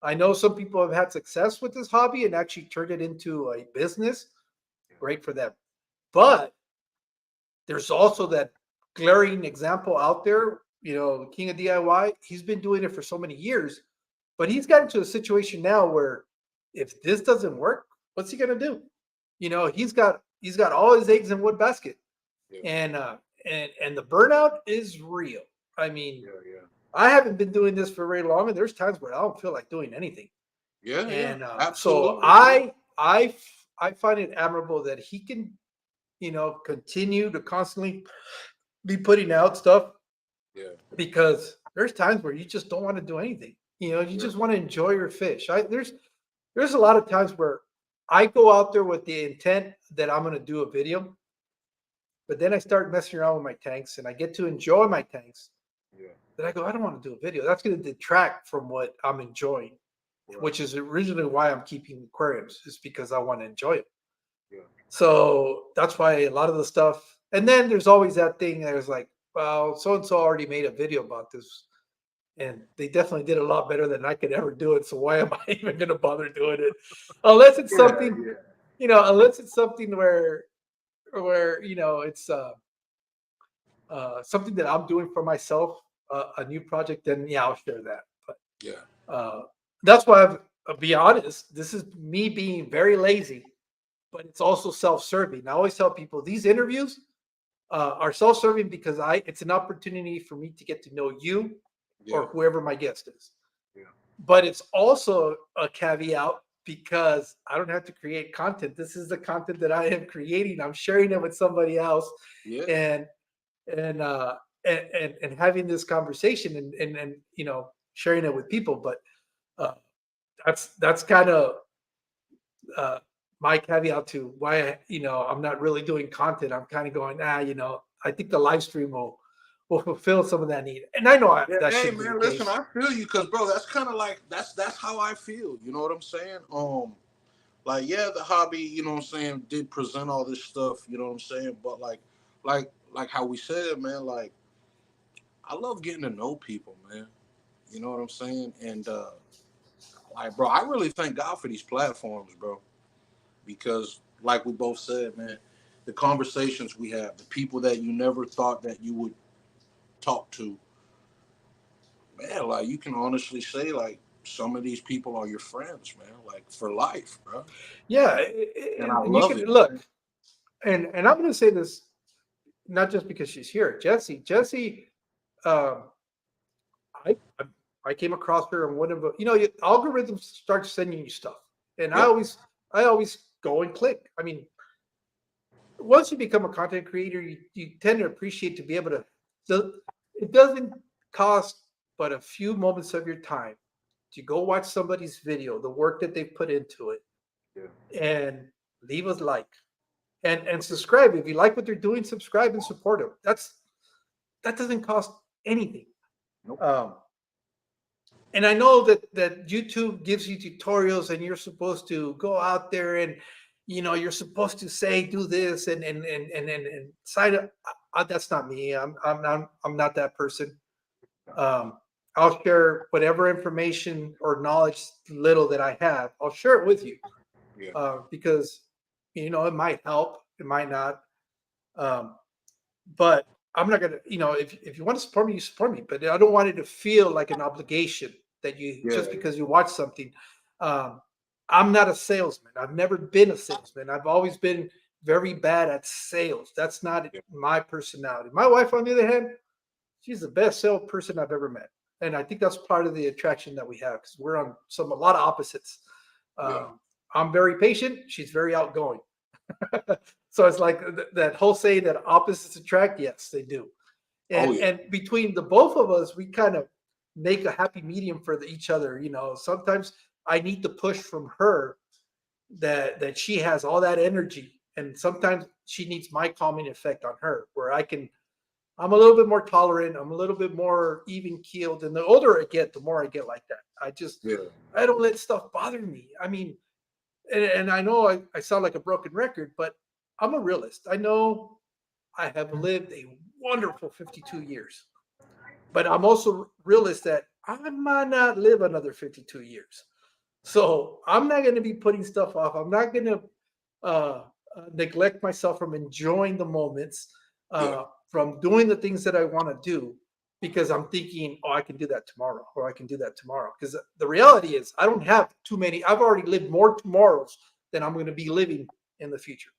I know some people have had success with this hobby and actually turned it into a business. yeah, Great for them. But there's also that glaring example out there. The King of DIY. He's been doing it for so many years, but he's gotten to a situation now where if this doesn't work, what's he gonna do? He's got all his eggs in one basket, yeah, and and the burnout is real. I mean, yeah, I haven't been doing this for very long, and there's times where I don't feel like doing anything. yeah. And so Absolutely, bro. I find it admirable that he can, continue to constantly be putting out stuff, Yeah, because there's times where you just don't want to do anything. You yeah, just want to enjoy your fish. There's a lot of times where I go out there with the intent that I'm going to do a video, but then I start messing around with my tanks and I get to enjoy my tanks. yeah. Then I go, I don't want to do a video. That's going to detract from what I'm enjoying, Right. which is originally why I'm keeping aquariums, is because I want to enjoy it. Yeah, So that's why a lot of the stuff. And then there's always that thing that is like, well, so and so already made a video about this, and they definitely did a lot better than I could ever do it. So why am I even going to bother doing it? Unless it's yeah, something, yeah. unless it's something where it's something that I'm doing for myself, a new project, then yeah, I'll share that. But Yeah. uh, that's why I'll be honest. This is me being very lazy, but it's also self-serving. I always tell people these interviews are self-serving because it's an opportunity for me to get to know you Yeah, or whoever my guest is. yeah, But it's also a caveat because I don't have to create content. This is the content that I am creating. I'm sharing it with somebody else, yeah, and and uh, and having this conversation and sharing it with people. But uh, that's kind of uh, my caveat to why I'm not really doing content. I'm kind of going, I think the live stream will fulfill some of that need, and I know yeah. that Hey shouldn't be the man, listen, case. I feel you, cause bro, that's kind of like that's how I feel. You know what I'm saying? Like yeah, the hobby, you know what I'm saying, did present all this stuff. You know what I'm saying? But like how we said, man, like I love getting to know people, man. You know what I'm saying? And like, bro, I really thank God for these platforms, bro, because like we both said, man, the conversations we have, the people that you never thought that you would talk to, man, like you can honestly say like some of these people are your friends, man, like for life, bro. Yeah, And I and you love can it, look, man. and I'm going to say this not just because she's here. Jesse, um, I came across her and one of the, algorithms start sending you stuff, and Yeah, I always go and click. I mean, once you become a content creator, you tend to appreciate to be able to. So it doesn't cost but a few moments of your time to go watch somebody's video, the work that they've put into it, yeah, and leave us like and subscribe if you like what they're doing. Subscribe and support them. That doesn't cost anything. nope, Um, and I know that YouTube gives you tutorials, and you're supposed to go out there and you're supposed to say do this and sign up. That's not me. I'm not that person. Um, I'll share whatever information or knowledge little that I have. I'll share it with you yeah, because it might help, it might not. Um, but I'm not gonna, if you want to support me, you support me. But I don't want it to feel like an obligation that you yeah, just because you watch something. Um, I'm not a salesman. I've never been a salesman. I've always been very bad at sales. That's not yeah. my personality. My wife, on the other hand, she's the best salesperson I've ever met, and I think that's part of the attraction that we have because we're on a lot of opposites. Yeah. I'm very patient. She's very outgoing. So it's like that whole saying that opposites attract. Yes, they do. Oh And yeah, and between the both of us, we kind of make a happy medium for each other. Sometimes I need to push from her that she has all that energy, and sometimes she needs my calming effect on her, where I'm a little bit more tolerant. I'm a little bit more even keeled. And the older I get, the more I get like that. yeah, I don't let stuff bother me. I mean, and I know I sound like a broken record, but I'm a realist. I know I have lived a wonderful 52 years, but I'm also realist that I might not live another 52 years. So I'm not going to be putting stuff off. I'm not going to uh, neglect myself from enjoying the moments, yeah, from doing the things that I want to do because I'm thinking, oh, I can do that tomorrow, or I can do that tomorrow. Because the reality is, I don't have too many. I've already lived more tomorrows than I'm going to be living in the future.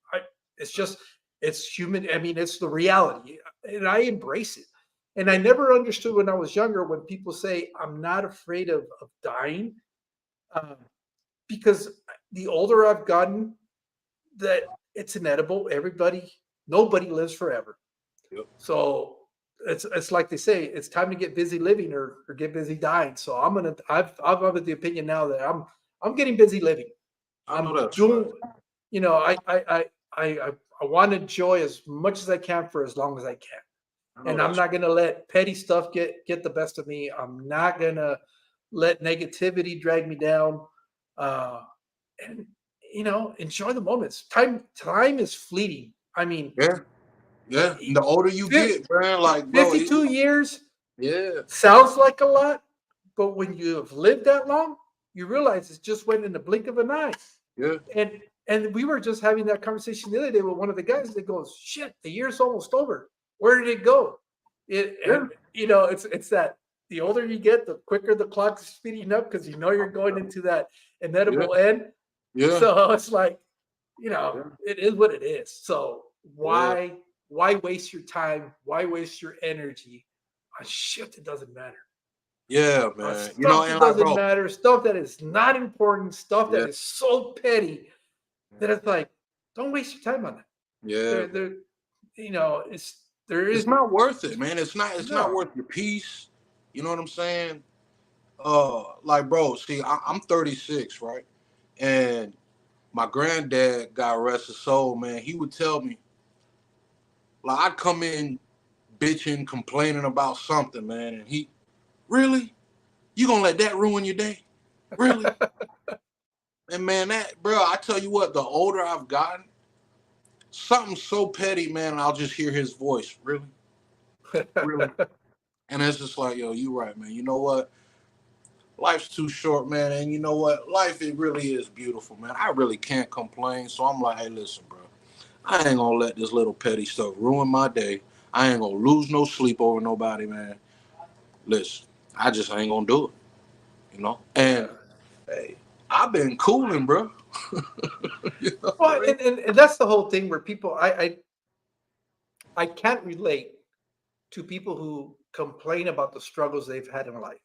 It's just It's human. I mean, it's the reality, and I embrace it. And I never understood when I was younger when people say I'm not afraid of dying, um, because the older I've gotten, that it's inedible. Nobody lives forever. Yep. So it's like they say, it's time to get busy living or get busy dying. So I've of the opinion now that I'm getting busy living. I know I'm that's right. doing, you know, I want to enjoy as much as I can for as long as I can. I know And I'm that's not gonna let petty stuff get the best of me. I'm not gonna let negativity drag me down. Uh, and enjoy the moments. Time is fleeting. I mean, yeah, yeah. And the older you fif- get, man, like bro, 52 years yeah, sounds like a lot, but when you have lived that long, you realize it just went in the blink of an eye. yeah, And and we were just having that conversation the other day with one of the guys that goes, "Shit, the year's almost over. Where did it go?" yeah, And it's that the older you get, the quicker the clock's speeding up because you're going into that yeah, inevitable end. yeah, So it's like, yeah, it is what it is. So yeah, why waste your time? Why waste your energy on shit that doesn't matter? yeah, On man. You know, stuff and that like, doesn't bro, matter, stuff that is not important, stuff that yeah, is so petty that it's like, don't waste your time on that. yeah, There, man. there, it's there It's is not worth it, man. It's not no. worth your peace. You know what I'm saying? Like, bro, see, I'm 36, right? And my granddad, God rest his soul, man, he would tell me, like, I'd come in bitching, complaining about something, man, and he, really? You gonna let that ruin your day? Really? And man, that, bro, I tell you what, the older I've gotten, something so petty, man, I'll just hear his voice. Really? Really? And it's just like, yo, you right, man. You know what? Life's too short, man. And you know what? Life, it really is beautiful, man. I really can't complain. So I'm like, hey, listen, bro. I ain't gonna let this little petty stuff ruin my day. I ain't gonna lose no sleep over nobody, man. Listen, I just ain't gonna do it, you know? Yeah. And hey, I've been cooling, bro. You know Well, what I mean? and that's the whole thing where people I can't relate to people who complain about the struggles they've had in life.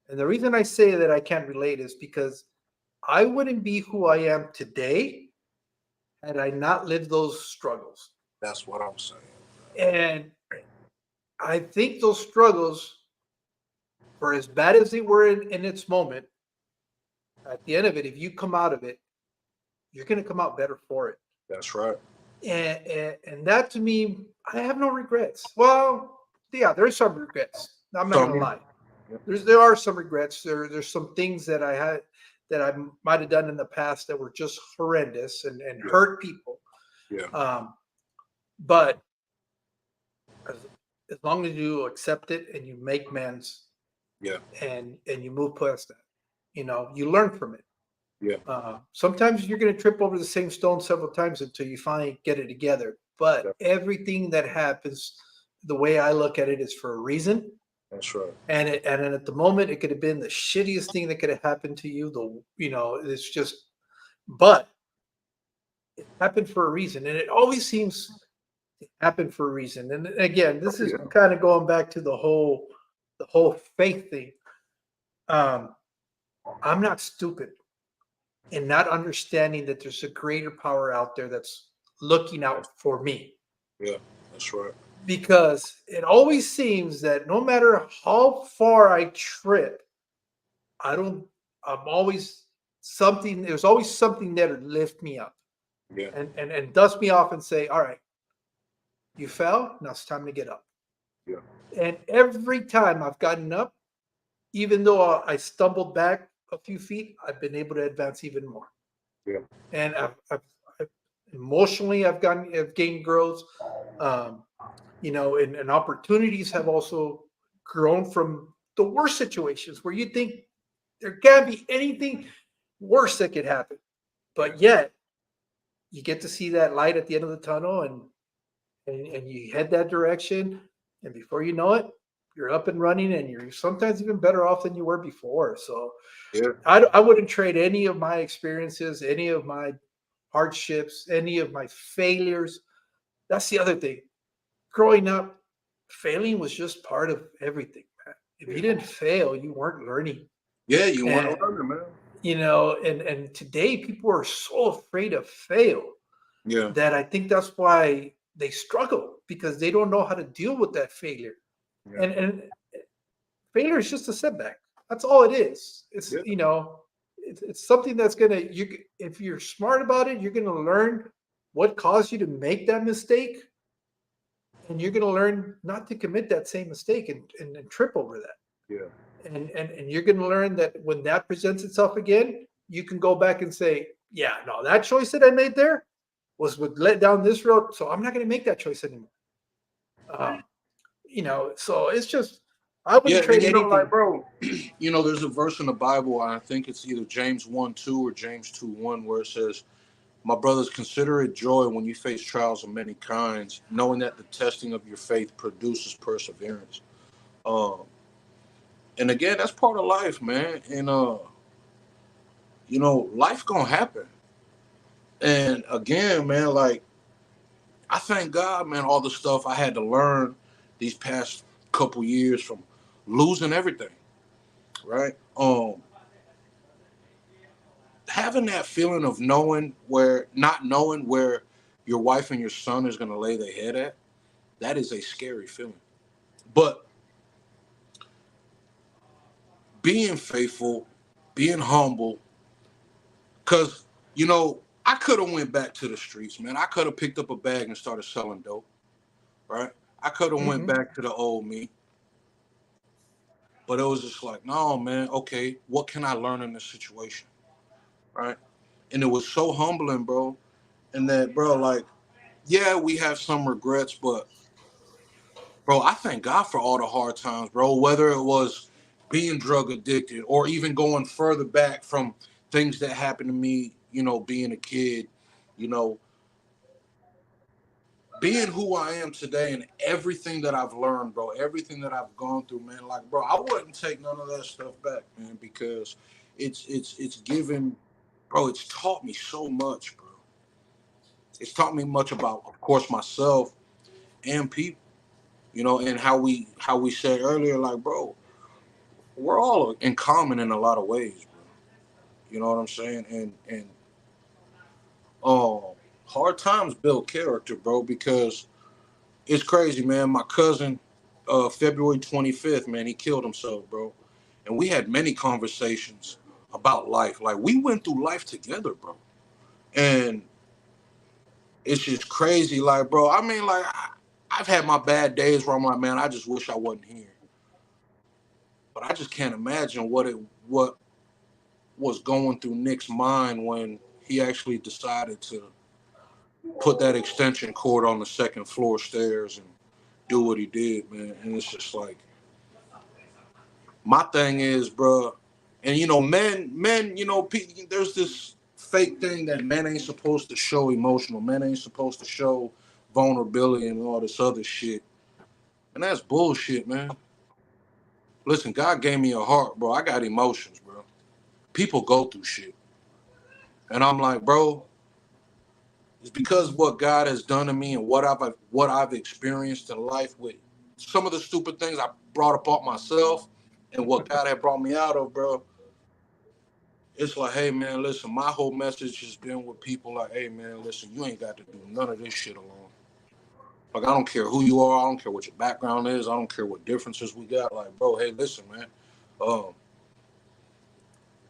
And the reason I say that I can't relate is because I wouldn't be who I am today had I not lived those struggles. That's what I'm saying. And I think those struggles, for as bad as they were in its moment, at the end of it, if you come out of it, you're going to come out better for it. That's right. And that to me, I have no regrets. Well, yeah, there's some regrets. I'm not going to Some, lie. There are some regrets. There's some things that I had that I might have done in the past that were just horrendous and yeah, hurt people. yeah, Um, but as, as long as you accept it and you make amends yeah, and you move past that, you learn from it. yeah, Sometimes you're going to trip over the same stone several times until you finally get it together. But yeah. everything that happens, the way I look at it, is for a reason. That's right. And at the moment, it could have been the shittiest thing that could have happened to you. It's just, but it happened for a reason, and it always seems to happen for a reason. And again, this is Yeah, kind of going back to the whole faith thing. Um, I'm not stupid in not understanding that there's a greater power out there that's looking out for me. yeah. That's right. Because it always seems that no matter how far I trip, I don't, I'm always there's always something there to lift me up Yeah, and dust me off and say, all right, you fell, now it's time to get up. yeah, And every time I've gotten up, even though I stumbled back a few feet, I've been able to advance even more. yeah, And I've emotionally, I've gained growth. Um, and opportunities have also grown from the worst situations where you think there can't be anything worse that could happen. yeah, But yet you get to see that light at the end of the tunnel and you head that direction. And before you know it, you're up and running and you're sometimes even better off than you were before. So yeah, I wouldn't trade any of my experiences, any of my hardships, any of my failures that's the other thing. Growing up, failing was just part of everything, man. If you didn't fail, you weren't learning. Yeah, you want And to learn, man. and today people are so afraid to fail Yeah, that I think that's why they struggle because they don't know how to deal with that failure. yeah, And failure is just a setback. That's all it is. It's yeah, it's something that's gonna you if you're smart about it, you're gonna learn what caused you to make that mistake, and you're gonna learn not to commit that same mistake and trip over that. yeah. And you're gonna learn that when that presents itself again, you can go back and say, yeah, no, that choice that I made there was what led down this road, so I'm not gonna make that choice anymore. Um, so it's just I Yeah, wouldn't and trade like, anything. bro, there's a verse in the Bible. I think it's either James 1:2 or James 2:1 where it says, "My brothers, consider it joy when you face trials of many kinds, knowing that the testing of your faith produces perseverance." Um, and again, that's part of life, man. And life gonna happen. And again, man, like I thank God, man, all the stuff I had to learn these past couple years from losing everything, right? Having that feeling of not knowing where your wife and your son is going to lay their head at, that is a scary feeling. But being faithful, being humble, because I could have went back to the streets, man. I could have picked up a bag and started selling dope, right? I could have went Hmm. back to the old me, but it was just like, no, man. Okay, what can I learn in this situation, right? And it was so humbling, bro. And that, bro, like, yeah, we have some regrets, but bro, I thank God for all the hard times, bro. Whether it was being drug addicted or even going further back from things that happened to me, being a kid, you know, being who I am today and everything that I've learned, bro, everything that I've gone through, man. Like, bro, I wouldn't take none of that stuff back, man, because it's given, bro. It's taught me so much, bro. It's taught me much about, of course, myself and people, and how we said earlier, like, bro, we're all in common in a lot of ways, bro. You know what I'm saying? And hard times build character, bro, because it's crazy, man. My cousin, February 25th, man, he killed himself, bro. And we had many conversations about life. Like, we went through life together, bro. And it's just crazy, like, bro. I mean, like, I've had my bad days where I'm like, man, I just wish I wasn't here. But I just can't imagine what was going through Nick's mind when he actually decided to put that extension cord on the second floor stairs and do what he did, man. And it's just like, my thing is, bro, and men, there's this fake thing that men ain't supposed to show emotional. Men ain't supposed to show vulnerability and all this other shit. And that's bullshit, man. Listen, God gave me a heart, bro. I got emotions, bro. People go through shit. And I'm like, bro, it's because what God has done to me and what I've experienced in life with some of the stupid things I brought upon myself and what God had brought me out of, bro. It's like, hey man, listen, my whole message has been with people like, hey man, listen, you ain't got to do none of this shit alone. Like, I don't care who you are, I don't care what your background is, I don't care what differences we got. Like, bro, hey, listen, man. Um,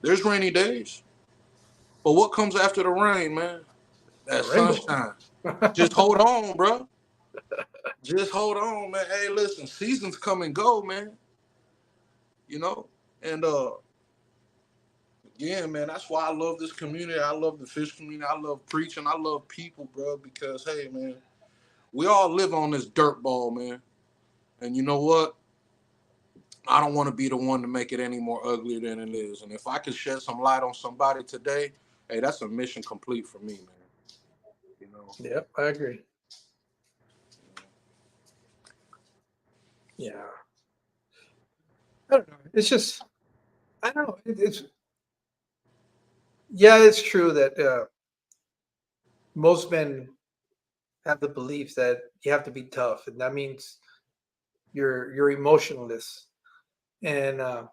there's rainy days, but what comes after the rain, man? The That rainbow. sunshine. Just hold on, bro. Just hold on, man. Hey, listen, seasons come and go, man. You know? And yeah, man, that's why I love this community. I love the fish community. I love preaching. I love people, bro, because hey, man, we all live on this dirt ball, man. And you know what? I don't want to be the one to make it any more uglier than it is. And if I can shed some light on somebody today, hey, that's a mission complete for me, man. You know? Yep, I agree. Yeah, I don't know. It's just I don't know. It's yeah, it's true that most men have the belief that you have to be tough, and that means you're emotionless. And I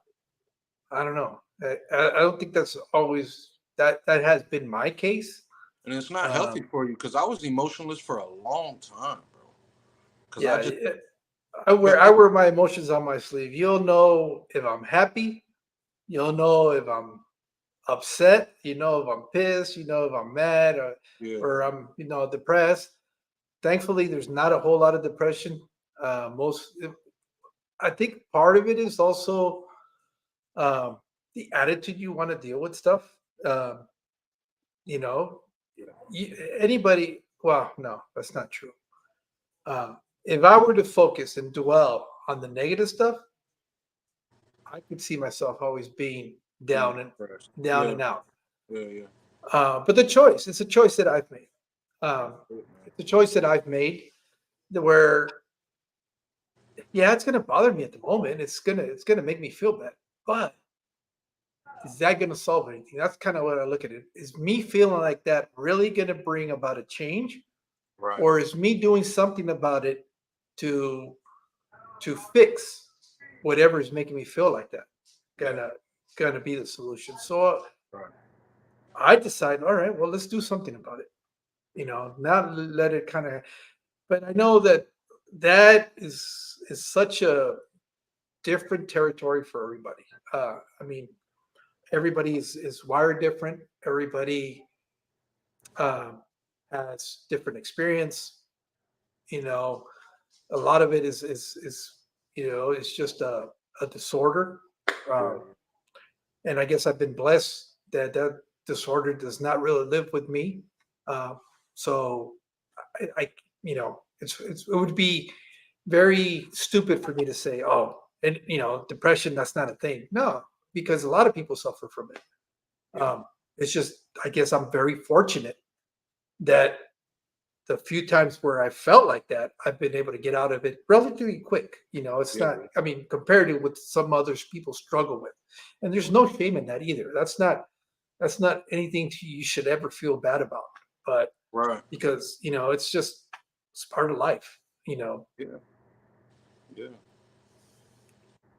don't know. I don't think that's always that has been my case. And it's not healthy Um, for you because I was emotionless for a long time, bro. Because I yeah, just I wear my emotions on my sleeve. You'll know if I'm happy. You'll know if I'm upset. You know if I'm pissed. You know if I'm mad yeah, or I'm depressed. Thankfully, there's not a whole lot of depression. Most I think part of it is also um, the attitude you want to deal with stuff. Um, you know, yeah, anybody. Well, no, that's not true. If I were to focus and dwell on the negative stuff, I could see myself always being being down and depressed. down Yeah, and out. yeah, yeah. But it's a choice that I've made. That's Um, it, man. it's a choice that I've made where, yeah, it's gonna bother me at the moment. It's gonna make me feel bad. But is that gonna solve anything? That's kind of what I look at it. Is me feeling like that really gonna bring about a change, Right. or is me doing something about it to fix whatever is making me feel like that? Yeah. Gonna gonna be the solution. So Right. I decide, all right, well, let's do something about it. Not let it kind of. But I know that that is such a different territory for everybody. I mean, everybody is wired different. Everybody um, has different experience. You know, a lot of it is it's just a disorder. Yeah. Um, and I guess I've been blessed that that disorder does not really live with me. Uh, so I it would be very stupid for me to say, oh, and depression, that's not a thing. No, because a lot of people suffer from it. Yeah. It's just, I guess I'm very fortunate that the few times where I felt like that, I've been able to get out of it relatively quick. It's Yeah. not, I mean, compared to what some others people struggle with. And there's no shame in that either. That's not anything you should ever feel bad about. But Right. because, it's part of life. Yeah. Yeah.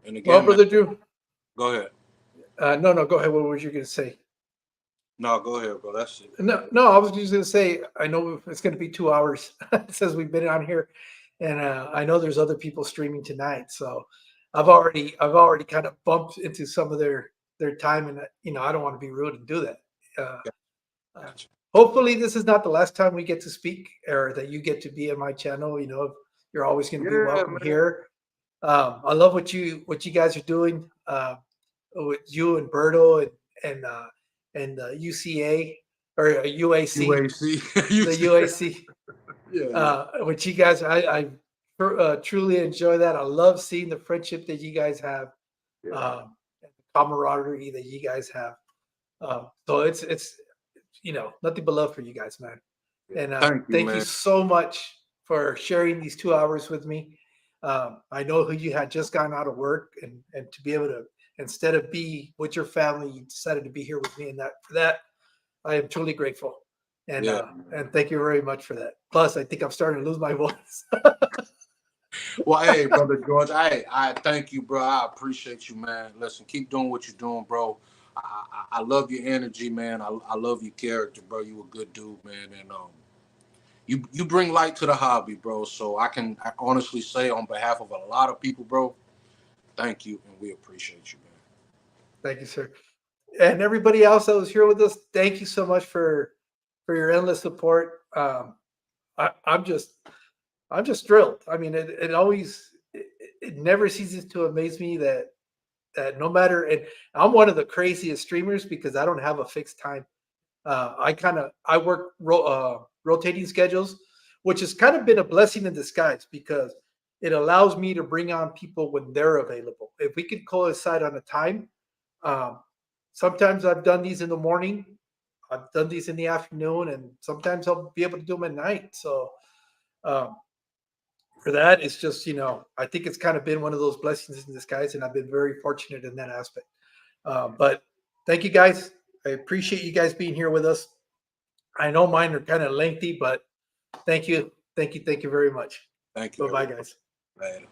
And Well, again, man, brother Drew, go ahead. no, go ahead. What was you going to say? No, go ahead, bro. That's it. No, I was just going to say, I know it's going to be 2 hours since we've been on here, and I know there's other people streaming tonight. So I've already kind of bumped into some of their time, and I don't want to be rude and do that. Uh, uh, Gotcha. Hopefully, this is not the last time we get to speak, or that you get to be in my channel. You're always going to be Yeah, welcome man. here. I love what you guys are doing with you and Berto and UCA or UAC, UAC. the UAC. Yeah, yeah. Which you guys, I truly enjoy that. I love seeing the friendship that you guys have, Yeah. and the camaraderie that you guys have. So it's nothing but love for you guys, man. Yeah. And Thank you, thank you man. so much for sharing these 2 hours with me. I know who you had just gotten out of work, and to be able to, instead of be with your family, you decided to be here with me, and that for that I am truly grateful. And Yeah. and thank you very much for that. Plus, I think I'm starting to lose my voice. Well, hey, brother George, I thank you, bro. I appreciate you, man. Listen, keep doing what you're doing, bro. I love your energy, man. I love your character, bro. You a good dude, man, and you bring light to the hobby, bro. So I honestly say on behalf of a lot of people, bro, thank you, and we appreciate you, man. Thank you, sir. And everybody else that was here with us, thank you so much for your endless support. I'm just thrilled. I mean, it never ceases to amaze me that no matter, and I'm one of the craziest streamers because I don't have a fixed time. I work rotating schedules, which has kind of been a blessing in disguise because it allows me to bring on people when they're available. If we could coincide on a time, um, sometimes I've done these in the morning, I've done these in the afternoon, and sometimes I'll be able to do them at night. So um, for that, it's just I think it's kind of been one of those blessings in disguise, and I've been very fortunate in that aspect. But thank you guys. I appreciate you guys being here with us. I know mine are kind of lengthy, but thank you. Thank you very much. Thank you. Bye-bye, guys. Later.